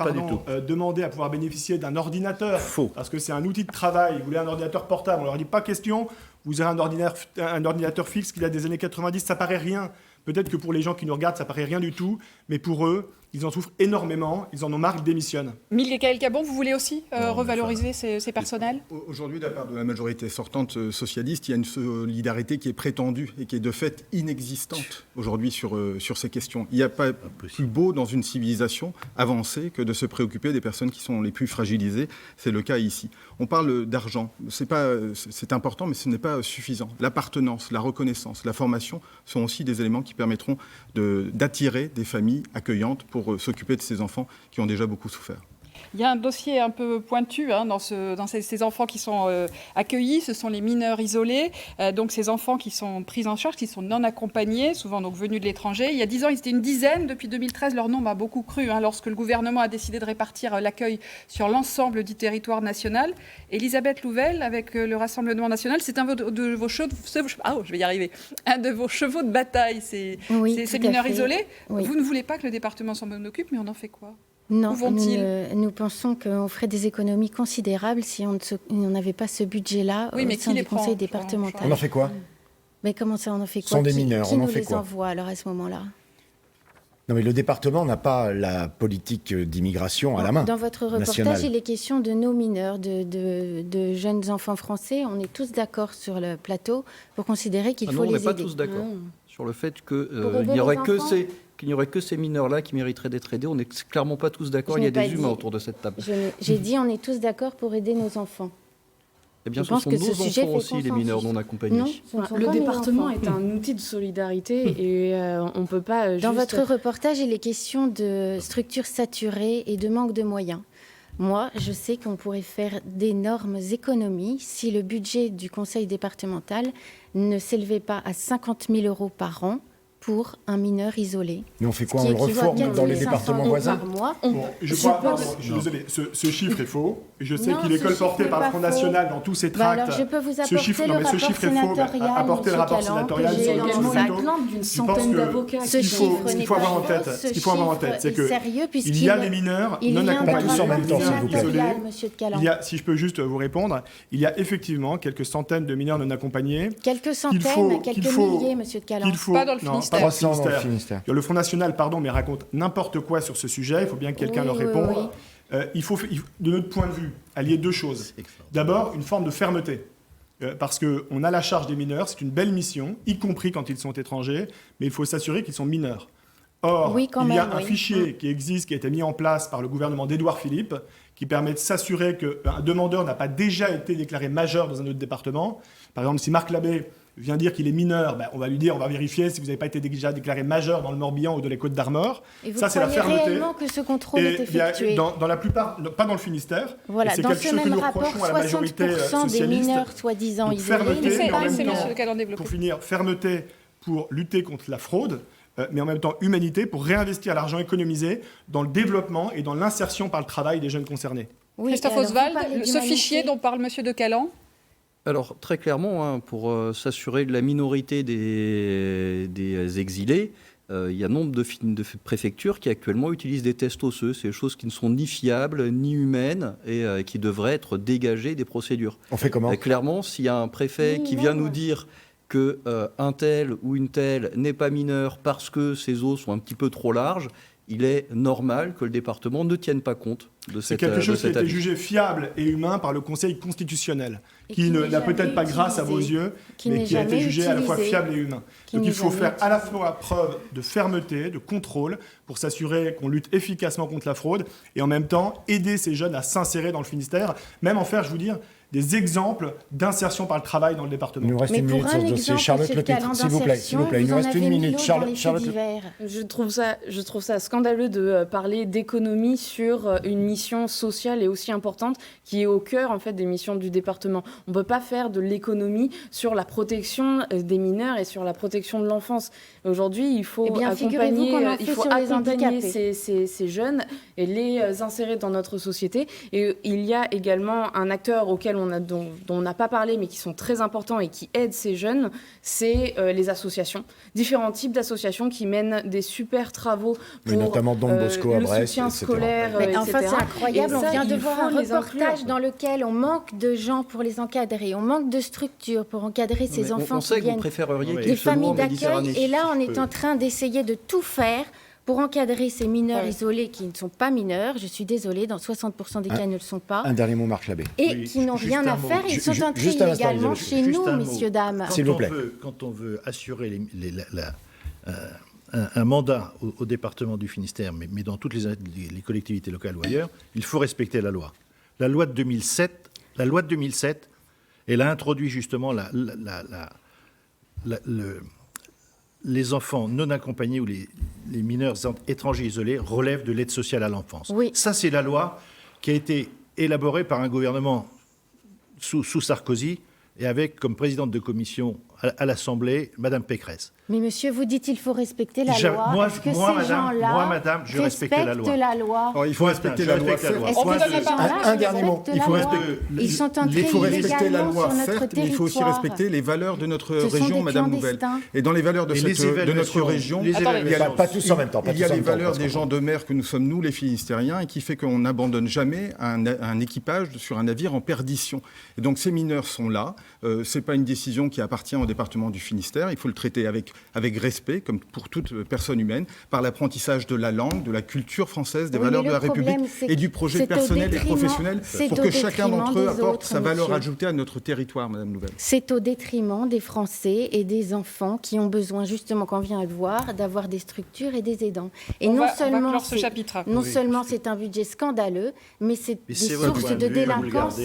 demandé à pouvoir bénéficier d'un ordinateur. Faux. Parce que c'est un outil de travail. Ils voulaient un ordinateur portable. On leur dit pas question. Vous avez un ordinateur fixe qui date des années 90. Ça paraît rien. Peut-être que pour les gens qui nous regardent, ça paraît rien du tout. Mais pour eux, ils en souffrent énormément. Ils en ont marre, ils démissionnent. Miguel Cabon, vous voulez aussi revaloriser ces personnels ? Aujourd'hui, de la part de la majorité sortante socialiste, il y a une solidarité qui est prétendue et qui est de fait inexistante aujourd'hui sur ces questions. Il n'y a pas plus beau dans une civilisation avancée que de se préoccuper des personnes qui sont les plus fragilisées. C'est le cas ici. On parle d'argent. C'est important, mais ce n'est pas suffisant. L'appartenance, la reconnaissance, la formation sont aussi des éléments qui permettront d'attirer des familles accueillantes pour s'occuper de ces enfants qui ont déjà beaucoup souffert. Il y a un dossier un peu pointu dans ces enfants qui sont accueillis. Ce sont les mineurs isolés, donc ces enfants qui sont pris en charge, qui sont non accompagnés, souvent donc venus de l'étranger. Il y a 10 ans, ils étaient une dizaine. Depuis 2013, leur nombre a beaucoup cru lorsque le gouvernement a décidé de répartir l'accueil sur l'ensemble du territoire national. Elisabeth Louvel, avec le Rassemblement national, c'est un de vos chevaux de bataille, ces mineurs isolés. Oui. Vous ne voulez pas que le département s'en occupe, mais on en fait quoi ? Non, nous pensons qu'on ferait des économies considérables si on n'avait pas ce budget-là au sein du conseil départemental. On en fait quoi ? Mais comment ça, on en fait quoi ? Ce sont des mineurs, on en fait quoi ? Qui nous les envoie alors à ce moment-là ? Non, mais le département n'a pas la politique d'immigration à la main. Dans votre reportage, il est question de nos mineurs, de jeunes enfants français. On est tous d'accord sur le plateau pour considérer qu'il faut les aider. On n'est pas tous d'accord sur le fait qu'il n'y aurait que ces mineurs-là qui mériteraient d'être aidés. On n'est clairement pas tous d'accord. Il y a des humains autour de cette table. J'ai dit on est tous d'accord pour aider nos enfants. Eh bien, ce sont nos enfants aussi, les mineurs non accompagnés. Non, le département est un outil de solidarité et on ne peut pas juste... Dans votre reportage, il est question de structures saturées et de manque de moyens. Moi, je sais qu'on pourrait faire d'énormes économies si le budget du conseil départemental ne s'élevait pas à 50 000 € par an, pour un mineur isolé. Mais on fait quoi? On le reforme dans les départements voisins? Je suis désolé, ce chiffre est faux. Je sais qu'il est colporté par le Front National dans tous ses tracts. Alors je peux vous ce apporter chiffre, le rapport chiffre est faux. Apportez le rapport sénatorial sur le plainte d'une centaine d'avocats. Ce chiffre ce qu'il faut avoir en tête, c'est que il y a des mineurs non accompagnés, tous en même temps, s'il vous plaît. Si je peux juste vous répondre, il y a effectivement quelques centaines de mineurs non accompagnés. Quelques centaines, quelques milliers, monsieur de Calan. Pas dans le Finistère. 300 dans le Finistère. Le Front National, mais raconte n'importe quoi sur ce sujet. Il faut bien que quelqu'un leur réponde. Il faut, de notre point de vue, allier deux choses. D'abord, une forme de fermeté. Parce qu'on a la charge des mineurs, c'est une belle mission, y compris quand ils sont étrangers, mais il faut s'assurer qu'ils sont mineurs. Or, il y a un fichier qui existe, qui a été mis en place par le gouvernement d'Édouard Philippe, qui permet de s'assurer qu'un demandeur n'a pas déjà été déclaré majeur dans un autre département. Par exemple, si Marc Labbé vient dire qu'il est mineur, on va lui dire, on va vérifier si vous n'avez pas été déjà déclaré majeur dans le Morbihan ou dans les Côtes-d'Armor. Ça, c'est la fermeté. Réellement que ce contrôle est effectué dans la plupart, pas dans le Finistère. Voilà, c'est dans quelque ce chose même que nous rapport, reprochons à la majorité 60% des mineurs soi-disant isolés. Pour finir, fermeté pour lutter contre la fraude, mais en même temps humanité pour réinvestir l'argent économisé dans le développement et dans l'insertion par le travail des jeunes concernés. Oui, Christophe Oswald, ce fichier dont parle M. de Calan. Alors, très clairement, pour s'assurer de la minorité des exilés, il y a nombre de préfectures qui actuellement utilisent des tests osseux. C'est des choses qui ne sont ni fiables, ni humaines, et qui devraient être dégagées des procédures. On fait comment? Clairement, s'il y a un préfet qui vient nous dire qu'un tel ou une telle n'est pas mineur parce que ses os sont un petit peu trop larges, il est normal que le département ne tienne pas compte de cette avis. C'est quelque chose qui a été jugé fiable et humain par le Conseil constitutionnel, qui n'a peut-être pas grâce à vos yeux, mais qui a été jugé à la fois fiable et humain. Donc il faut faire à la fois preuve de fermeté, de contrôle, pour s'assurer qu'on lutte efficacement contre la fraude, et en même temps aider ces jeunes à s'insérer dans le Finistère, même en faire, je vous dire, des exemples d'insertion par le travail dans le département. Il nous reste une minute sur ce dossier. Charlotte Lepétre, s'il vous plaît. Il nous reste une minute. Charlotte. Je trouve ça scandaleux de parler d'économie sur une mission sociale et aussi importante qui est au cœur en fait des missions du département. On ne peut pas faire de l'économie sur la protection des mineurs et sur la protection de l'enfance. Aujourd'hui, il faut accompagner ces jeunes et les insérer dans notre société. Et il y a également un acteur dont on n'a pas parlé, mais qui sont très importants et qui aident ces jeunes, c'est les associations. Différents types d'associations qui mènent des super travaux pour notamment Don Bosco à le Brest, soutien scolaire, etc. Enfin, c'est incroyable. On vient de voir un reportage dans lequel on manque de gens pour les encadrer. On manque de structures pour encadrer ces enfants qui viennent des familles d'accueil. Et là, on est en train d'essayer de tout faire pour encadrer ces mineurs isolés qui ne sont pas mineurs. Je suis désolée, dans 60% des cas, ils ne le sont pas. Un dernier mot, Marc Labbé. Et qui n'ont rien à faire. Ils sont entrés illégalement chez nous, messieurs, dames. S'il vous plaît. Quand on veut assurer un mandat au département du Finistère, mais dans toutes les collectivités locales ou ailleurs, il faut respecter la loi. La loi de 2007, elle a introduit justement les enfants non accompagnés ou les mineurs étrangers isolés relèvent de l'aide sociale à l'enfance. Oui. Ça, c'est la loi qui a été élaborée par un gouvernement sous Sarkozy et avec comme présidente de commission à l'Assemblée, Madame Pécresse. Mais monsieur, vous dites qu'il faut respecter la loi. Est-ce que ces gens-là madame, je respecte la loi. Alors, il faut respecter la loi. Un dernier mot. Il faut respecter la loi, certes, mais il faut aussi respecter les valeurs de notre région, Madame Nouvel. Et dans les valeurs de notre région, il y a les valeurs des gens de mer que nous sommes, nous, les Finistériens, et qui fait qu'on n'abandonne jamais un équipage sur un navire en perdition. Et donc, ces mineurs sont là. Ce n'est pas une décision qui appartient au département du Finistère. Il faut le traiter avec respect, comme pour toute personne humaine, par l'apprentissage de la langue, de la culture française, des valeurs de la République et du projet personnel et professionnel pour que chacun d'entre eux apporte sa valeur ajoutée à notre territoire, Madame Nouvel. C'est au détriment des Français et des enfants qui ont besoin, justement, quand on vient le voir, d'avoir des structures et des aidants. Et non seulement c'est un budget scandaleux, mais c'est des sources de délinquance.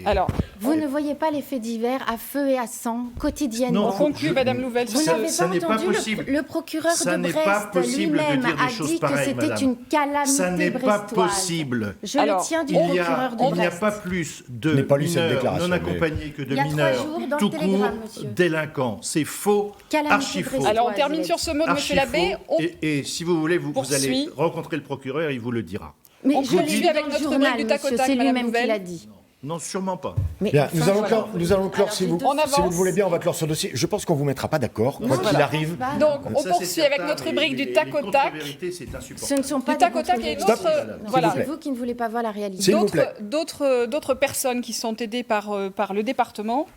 Alors, vous ne voyez pas les faits divers à feu et à sang quotidiennement. On conclut, Madame Louvel. Vous n'avez pas entendu le procureur de Brest lui-même a dit que c'était une calamité brestoise. Possible. Je le tiens du procureur de Brest. Il n'y a pas plus de mineurs non accompagnés que de mineurs tout court délinquants. C'est faux, archi faux. Alors on termine sur ce mot de M. Labbé. Et si vous voulez, vous allez rencontrer le procureur, il vous le dira. Mais on poursuit avec notre rubrique du tac au tac, c'est Madame lui-même qui Louvel. l'a dit. Non, sûrement pas. Bien, nous allons clore, si vous le voulez bien, on va clore ce dossier. Je pense qu'on ne vous mettra pas d'accord, quoi qu'il arrive. Donc, on poursuit avec notre rubrique du tac au tac. Ce ne sont pas du tac au tac et une autre. Voilà. C'est vous qui ne voulez pas voir la réalité. D'autres personnes qui sont aidées par le département.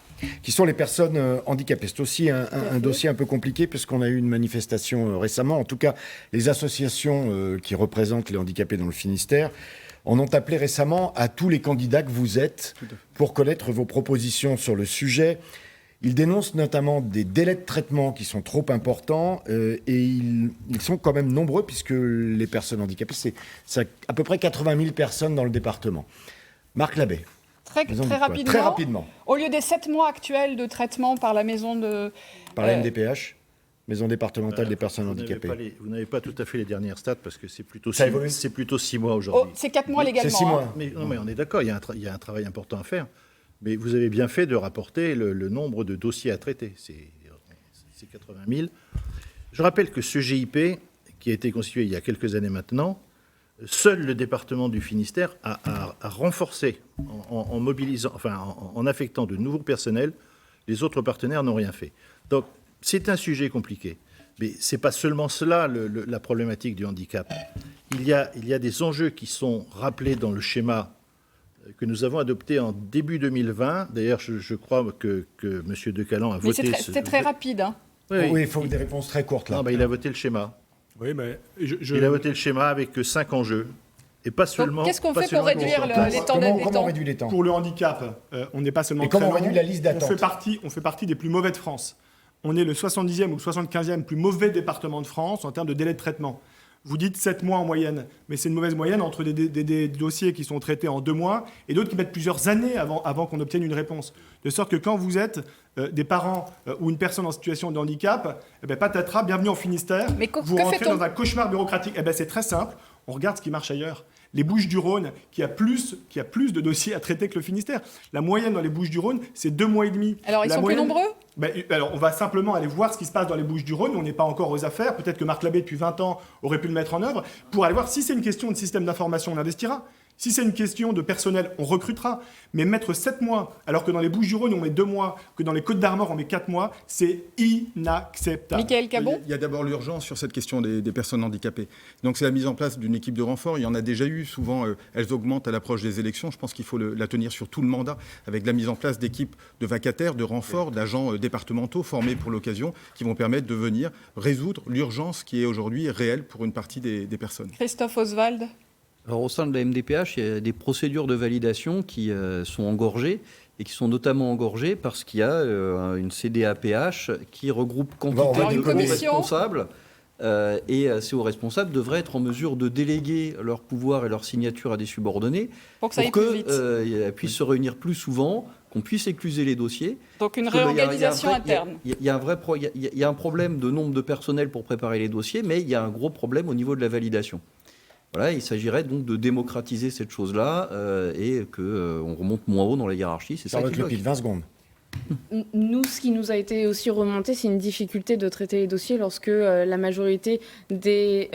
Qui sont les personnes handicapées. C'est aussi un dossier un peu compliqué puisqu'on a eu une manifestation récemment. En tout cas, les associations qui représentent les handicapés dans le Finistère en ont appelé récemment à tous les candidats que vous êtes pour connaître vos propositions sur le sujet. Ils dénoncent notamment des délais de traitement qui sont trop importants et ils sont quand même nombreux puisque les personnes handicapées, c'est à peu près 80 000 personnes dans le département. Marc Labbé. Très rapidement. Au lieu des 7 mois actuels de traitement par la maison de... Par la MDPH, Maison départementale des personnes handicapées. Vous n'avez pas tout à fait les dernières stats parce que c'est plutôt 6 mois aujourd'hui. C'est 4 mois légalement. C'est 6 mois. Mais on est d'accord, il y a un travail important à faire. Mais vous avez bien fait de rapporter le nombre de dossiers à traiter. C'est 80 000. Je rappelle que ce GIP, qui a été constitué il y a quelques années maintenant, seul le département du Finistère a renforcé en mobilisant, en affectant de nouveaux personnels. Les autres partenaires n'ont rien fait. Donc, c'est un sujet compliqué. Mais ce n'est pas seulement cela, la problématique du handicap. Il y a des enjeux qui sont rappelés dans le schéma que nous avons adopté en début 2020. D'ailleurs, je crois que M. Decaland a voté... Mais c'était très rapide. Hein. Oui, il faut des réponses très courtes. Là. Non, il a voté le schéma. Oui, mais il a voté le schéma avec 5 enjeux. Et pas seulement... Qu'est-ce qu'on fait pour réduire les temps? Comment on réduit les temps? Pour le handicap, on n'est pas seulement... Et comment on réduit la liste d'attente? On fait partie des plus mauvais de France. On est le 70e ou le 75e plus mauvais département de France en termes de délai de traitement. Vous dites 7 mois en moyenne, mais c'est une mauvaise moyenne entre des dossiers qui sont traités en 2 mois et d'autres qui mettent plusieurs années avant qu'on obtienne une réponse. De sorte que quand vous êtes des parents ou une personne en situation de handicap, patatras, bienvenue en Finistère, mais vous rentrez dans un cauchemar bureaucratique. C'est très simple, on regarde ce qui marche ailleurs. Les Bouches-du-Rhône, qui a plus de dossiers à traiter que le Finistère. La moyenne dans les Bouches-du-Rhône, c'est 2 mois et demi. Alors, ils sont plus nombreux ? Alors, on va simplement aller voir ce qui se passe dans les Bouches-du-Rhône. On n'est pas encore aux affaires. Peut-être que Marc Labbé, depuis 20 ans, aurait pu le mettre en œuvre. Pour aller voir si c'est une question de système d'information, on investira. Si c'est une question de personnel, on recrutera. Mais mettre 7 mois, alors que dans les Bouches-du-Rhône, on met 2 mois, que dans les Côtes-d'Armor, on met 4 mois, c'est inacceptable. Michael Cabon ? Il y a d'abord l'urgence sur cette question des personnes handicapées. Donc c'est la mise en place d'une équipe de renfort. Il y en a déjà eu. Souvent, elles augmentent à l'approche des élections. Je pense qu'il faut la tenir sur tout le mandat, avec la mise en place d'équipes de vacataires, de renforts, d'agents départementaux formés pour l'occasion, qui vont permettre de venir résoudre l'urgence qui est aujourd'hui réelle pour une partie des personnes. Christophe Oswald ? Alors, au sein de la MDPH, il y a des procédures de validation qui sont engorgées et qui sont notamment engorgées parce qu'il y a une CDAPH qui regroupe quantité de responsables. Et ces hauts responsables devraient être en mesure de déléguer leur pouvoir et leur signature à des subordonnés pour qu'ils puissent se réunir plus souvent, qu'on puisse écluser les dossiers. Donc une réorganisation interne. Il y a un problème de nombre de personnel pour préparer les dossiers, mais il y a un gros problème au niveau de la validation. Voilà, il s'agirait donc de démocratiser cette chose-là et qu'on remonte moins haut dans la hiérarchie. C'est ça qui bloque. 20 secondes. Nous, ce qui nous a été aussi remonté, c'est une difficulté de traiter les dossiers lorsque la majorité des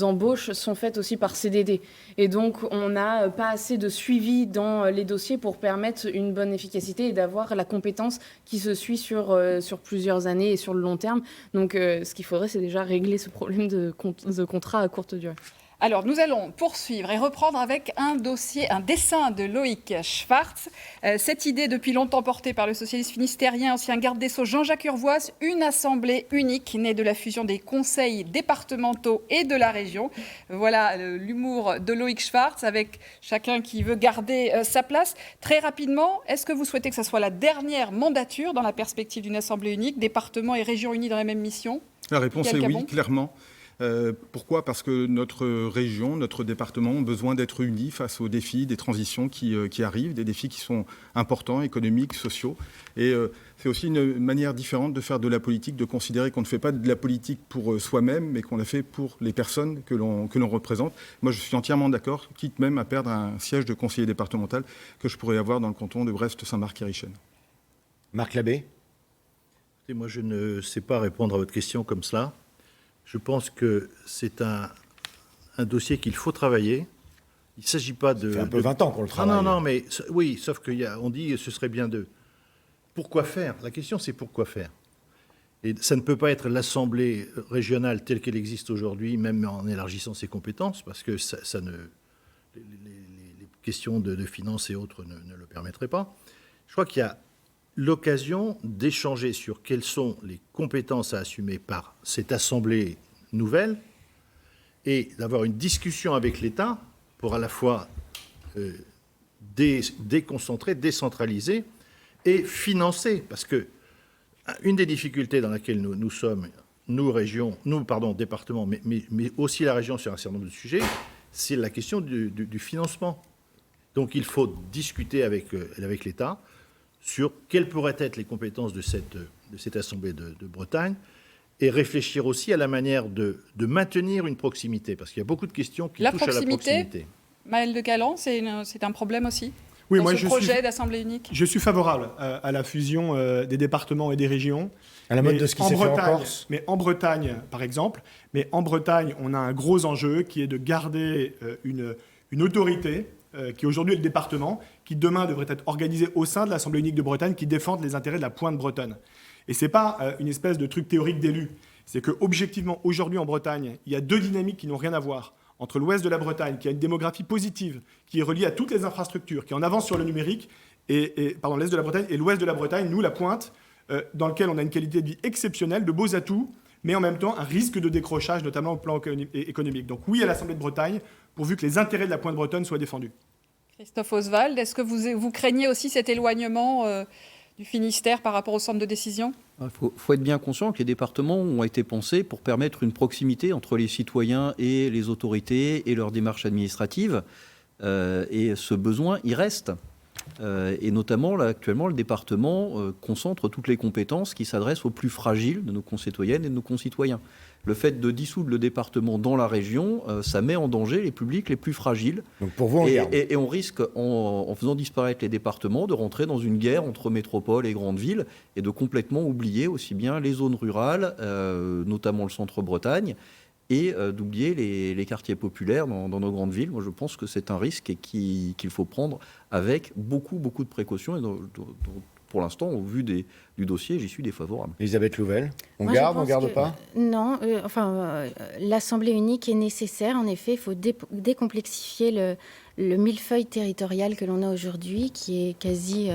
embauches sont faites aussi par CDD. Et donc, on n'a pas assez de suivi dans les dossiers pour permettre une bonne efficacité et d'avoir la compétence qui se suit sur plusieurs années et sur le long terme. Donc, ce qu'il faudrait, c'est déjà régler ce problème de contrat à courte durée. Alors, nous allons poursuivre et reprendre avec un dessin de Loïc Schwartz. Cette idée, depuis longtemps portée par le socialiste finistérien, ancien garde des Sceaux Jean-Jacques Urvoas, une assemblée unique née de la fusion des conseils départementaux et de la région. Voilà l'humour de Loïc Schwartz, avec chacun qui veut garder sa place. Très rapidement, est-ce que vous souhaitez que ce soit la dernière mandature dans la perspective d'une assemblée unique, département et région unis dans la même mission ? La réponse est oui, clairement. Pourquoi ? Parce que notre région, notre département ont besoin d'être unis face aux défis, des transitions qui arrivent, des défis qui sont importants, économiques, sociaux. Et c'est aussi une manière différente de faire de la politique, de considérer qu'on ne fait pas de la politique pour soi-même, mais qu'on la fait pour les personnes que l'on représente. Moi, je suis entièrement d'accord, quitte même à perdre un siège de conseiller départemental que je pourrais avoir dans le canton de Brest-Saint-Marc-et-Richen. Marc Labbé ? Moi, je ne sais pas répondre à votre question comme cela. Je pense que c'est un dossier qu'il faut travailler. Il ne s'agit pas de... Ça fait un peu 20 ans qu'on le travaille. Non, mais oui, sauf qu'on dit ce serait bien de... Pourquoi faire ? La question, c'est pourquoi faire ? Et ça ne peut pas être l'Assemblée régionale telle qu'elle existe aujourd'hui, même en élargissant ses compétences, parce que les questions de finances et autres ne le permettraient pas. Je crois qu'il y a l'occasion d'échanger sur quelles sont les compétences à assumer par cette Assemblée nouvelle et d'avoir une discussion avec l'État pour à la fois déconcentrer, décentraliser et financer. Parce que une des difficultés dans laquelle nous sommes, départements, mais aussi la région sur un certain nombre de sujets, c'est la question du financement. Donc il faut discuter avec l'État sur quelles pourraient être les compétences de cette Assemblée de Bretagne et réfléchir aussi à la manière de maintenir une proximité, parce qu'il y a beaucoup de questions qui touchent à la proximité. Maël de Calan, c'est un problème aussi oui, dans moi, ce projet d'Assemblée unique. Je suis favorable à la fusion des départements et des régions. À la mode de ce qui s'est fait en Corse. Mais en Bretagne, par exemple, on a un gros enjeu qui est de garder une autorité qui aujourd'hui est le département, qui demain devrait être organisé au sein de l'Assemblée unique de Bretagne, qui défende les intérêts de la pointe bretonne. Et ce n'est pas une espèce de truc théorique d'élus. C'est qu'objectivement, aujourd'hui en Bretagne, il y a deux dynamiques qui n'ont rien à voir. Entre l'ouest de la Bretagne, qui a une démographie positive, qui est reliée à toutes les infrastructures, qui est en avance sur le numérique, l'est de la Bretagne, et l'ouest de la Bretagne, nous, la pointe, dans lequel on a une qualité de vie exceptionnelle, de beaux atouts, mais en même temps un risque de décrochage, notamment au plan économique. Donc oui à l'Assemblée de Bretagne, pourvu que les intérêts de la pointe bretonne soient défendus. Christophe Oswald, est-ce que vous craignez aussi cet éloignement du Finistère par rapport au centre de décision ? Il faut être bien conscient que les départements ont été pensés pour permettre une proximité entre les citoyens et les autorités et leurs démarches administratives. Et ce besoin, il reste. Et notamment, là, actuellement, le département concentre toutes les compétences qui s'adressent aux plus fragiles de nos concitoyennes et de nos concitoyens. Le fait de dissoudre le département dans la région, ça met en danger les publics les plus fragiles. Donc pour vous, et on risque, en faisant disparaître les départements, de rentrer dans une guerre entre métropoles et grandes villes et de complètement oublier aussi bien les zones rurales, notamment le centre-Bretagne, et d'oublier les quartiers populaires dans nos grandes villes. Moi, je pense que c'est un risque et qu'il faut prendre avec beaucoup de précautions. Et pour l'instant, au vu du dossier, j'y suis défavorable. Elisabeth Louvel, on garde pas ? Non, l'Assemblée unique est nécessaire. En effet, il faut décomplexifier le millefeuille territorial que l'on a aujourd'hui, qui est quasi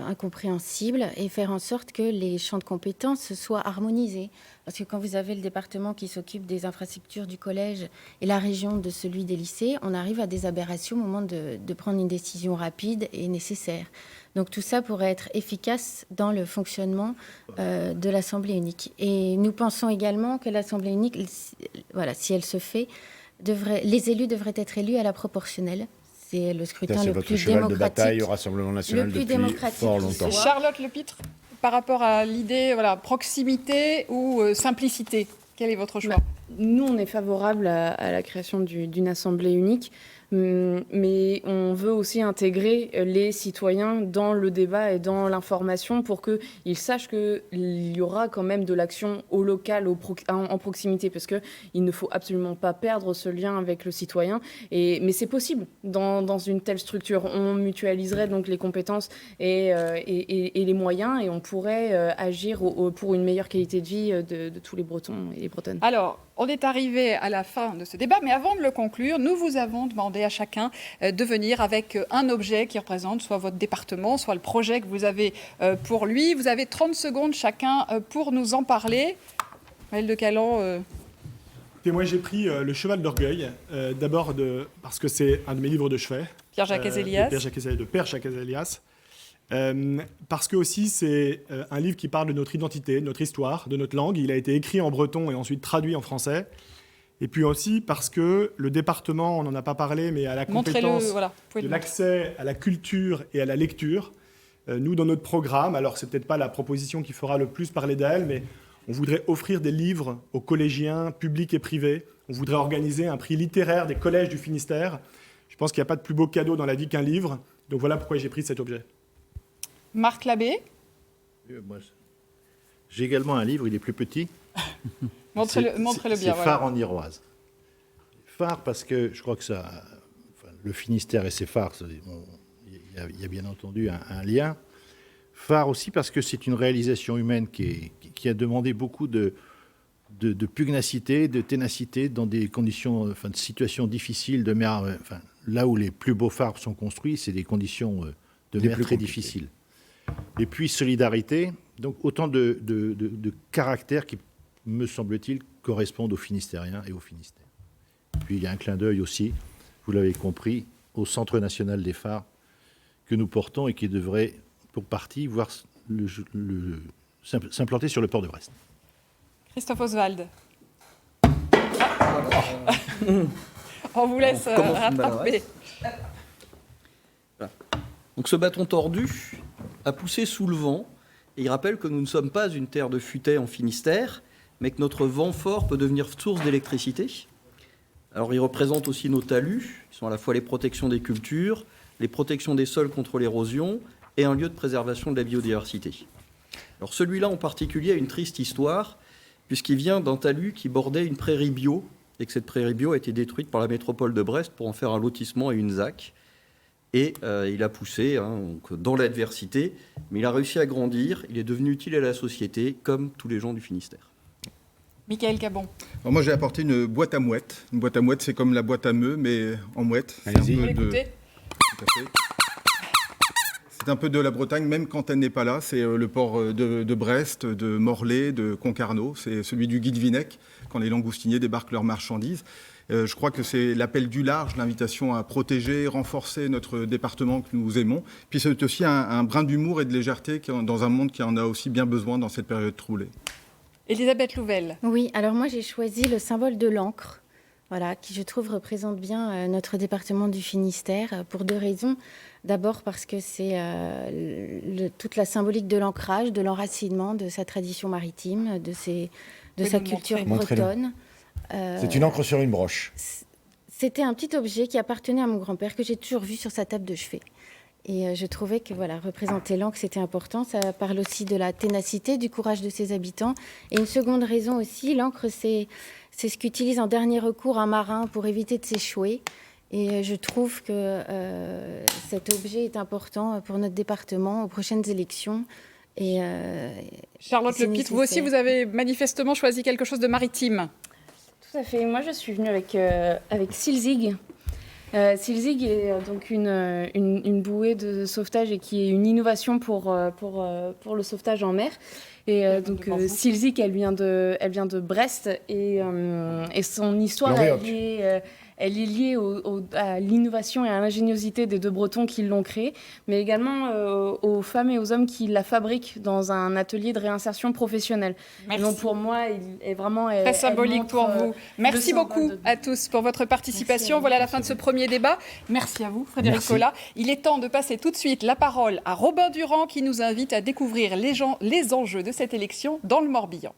incompréhensible, et faire en sorte que les champs de compétences soient harmonisés. Parce que quand vous avez le département qui s'occupe des infrastructures du collège et la région de celui des lycées, on arrive à des aberrations au moment de prendre une décision rapide et nécessaire. Donc tout ça pourrait être efficace dans le fonctionnement de l'Assemblée unique. Et nous pensons également que l'Assemblée unique, si elle se fait, les élus devraient être élus à la proportionnelle. C'est le scrutin le plus démocratique. C'est votre cheval de bataille au Rassemblement national depuis fort longtemps. Charlotte Lepitre, par rapport à l'idée proximité ou simplicité, quel est votre choix ? Nous, on est favorable à la création d'une assemblée unique, mais on veut aussi intégrer les citoyens dans le débat et dans l'information pour qu'ils sachent qu'il y aura quand même de l'action au local, en proximité, parce qu'il ne faut absolument pas perdre ce lien avec le citoyen. Mais c'est possible dans une telle structure. On mutualiserait donc les compétences et les moyens, et on pourrait agir pour une meilleure qualité de vie de tous les Bretons et les Bretonnes. Alors, on est arrivé à la fin de ce débat, mais avant de le conclure, nous vous avons demandé à chacun de venir avec un objet qui représente soit votre département, soit le projet que vous avez pour lui. Vous avez 30 secondes chacun pour nous en parler. Maël de Calan. Et moi, j'ai pris Le Cheval d'Orgueil, d'abord parce que c'est un de mes livres de chevet. Pierre Jacques Hézélias. De Père Jacques Hézélias. Parce que aussi c'est un livre qui parle de notre identité, de notre histoire, de notre langue. Il a été écrit en breton et ensuite traduit en français. Et puis aussi parce que le département, on n'en a pas parlé, mais à la compétence de l'accès à la culture et à la lecture. Nous, dans notre programme, alors c'est peut-être pas la proposition qui fera le plus parler d'elle, mais on voudrait offrir des livres aux collégiens publics et privés. On voudrait organiser un prix littéraire des collèges du Finistère. Je pense qu'il n'y a pas de plus beau cadeau dans la vie qu'un livre. Donc voilà pourquoi j'ai pris cet objet. Marc Labbé. Moi, j'ai également un livre, il est plus petit. Montrez-le bien. C'est Phare en Iroise. Phare parce que je crois que le Finistère et ses phares, il y a bien entendu un lien. Phare aussi parce que c'est une réalisation humaine qui a demandé beaucoup de pugnacité, de ténacité dans des conditions, de situations difficiles de mer. Là où les plus beaux phares sont construits, c'est des conditions de mer très difficiles. Et puis solidarité, donc autant de caractères qui, me semble-t-il, correspondent aux Finistériens et aux Finistères. Puis il y a un clin d'œil aussi, vous l'avez compris, au Centre national des phares que nous portons et qui devrait, pour partie, s'implanter sur le port de Brest. Christophe Oswald. On vous laisse rattraper. Voilà. Donc ce bâton tordu a poussé sous le vent, et il rappelle que nous ne sommes pas une terre de futaie en Finistère, mais que notre vent fort peut devenir source d'électricité. Alors il représente aussi nos talus, qui sont à la fois les protections des cultures, les protections des sols contre l'érosion et un lieu de préservation de la biodiversité. Alors celui-là en particulier a une triste histoire, puisqu'il vient d'un talus qui bordait une prairie bio, et que cette prairie bio a été détruite par la métropole de Brest pour en faire un lotissement et une ZAC. Et il a poussé donc, dans l'adversité, mais il a réussi à grandir, il est devenu utile à la société, comme tous les gens du Finistère. Michael Cabon. Alors moi j'ai apporté une boîte à mouettes. Une boîte à mouettes, c'est comme la boîte à meux, mais en mouette. Allez-y. Vous l'écoutez ? Tout à fait. C'est un peu de la Bretagne, même quand elle n'est pas là. C'est le port de Brest, de Morlaix, de Concarneau. C'est celui du Guilvinec, quand les langoustiniers débarquent leurs marchandises. Je crois que c'est l'appel du large, l'invitation à protéger, renforcer notre département que nous aimons. Puis c'est aussi un brin d'humour et de légèreté dans un monde qui en a aussi bien besoin dans cette période troublée. Elisabeth Louvel. Oui, alors moi j'ai choisi le symbole de l'encre, voilà, qui je trouve représente bien notre département du Finistère pour deux raisons. D'abord parce que c'est toute la symbolique de l'ancrage, de l'enracinement, de sa tradition maritime, de sa culture bretonne. C'est une encre sur une broche. C'était un petit objet qui appartenait à mon grand-père, que j'ai toujours vu sur sa table de chevet. Et je trouvais que représenter l'encre, c'était important. Ça parle aussi de la ténacité, du courage de ses habitants. Et une seconde raison aussi, l'encre, c'est ce qu'utilise en dernier recours un marin pour éviter de s'échouer. Et je trouve que cet objet est important pour notre département, aux prochaines élections. Et, Charlotte Lepitre, vous aussi, vous avez manifestement choisi quelque chose de maritime. Tout à fait. Moi, je suis venue avec Silzig. Silzig est donc une bouée de sauvetage et qui est une innovation pour le sauvetage en mer. Et donc Silzig, elle vient de Brest et son histoire elle est liée à l'innovation et à l'ingéniosité des deux Bretons qui l'ont créée, mais également aux femmes et aux hommes qui la fabriquent dans un atelier de réinsertion professionnelle. Merci. Donc pour moi, il est vraiment très symbolique pour vous. Merci beaucoup à tous pour votre participation. Voilà la fin de ce premier débat. Merci à vous, Frédéric Collat. Il est temps de passer tout de suite la parole à Robin Durand qui nous invite à découvrir les enjeux de cette élection dans le Morbihan.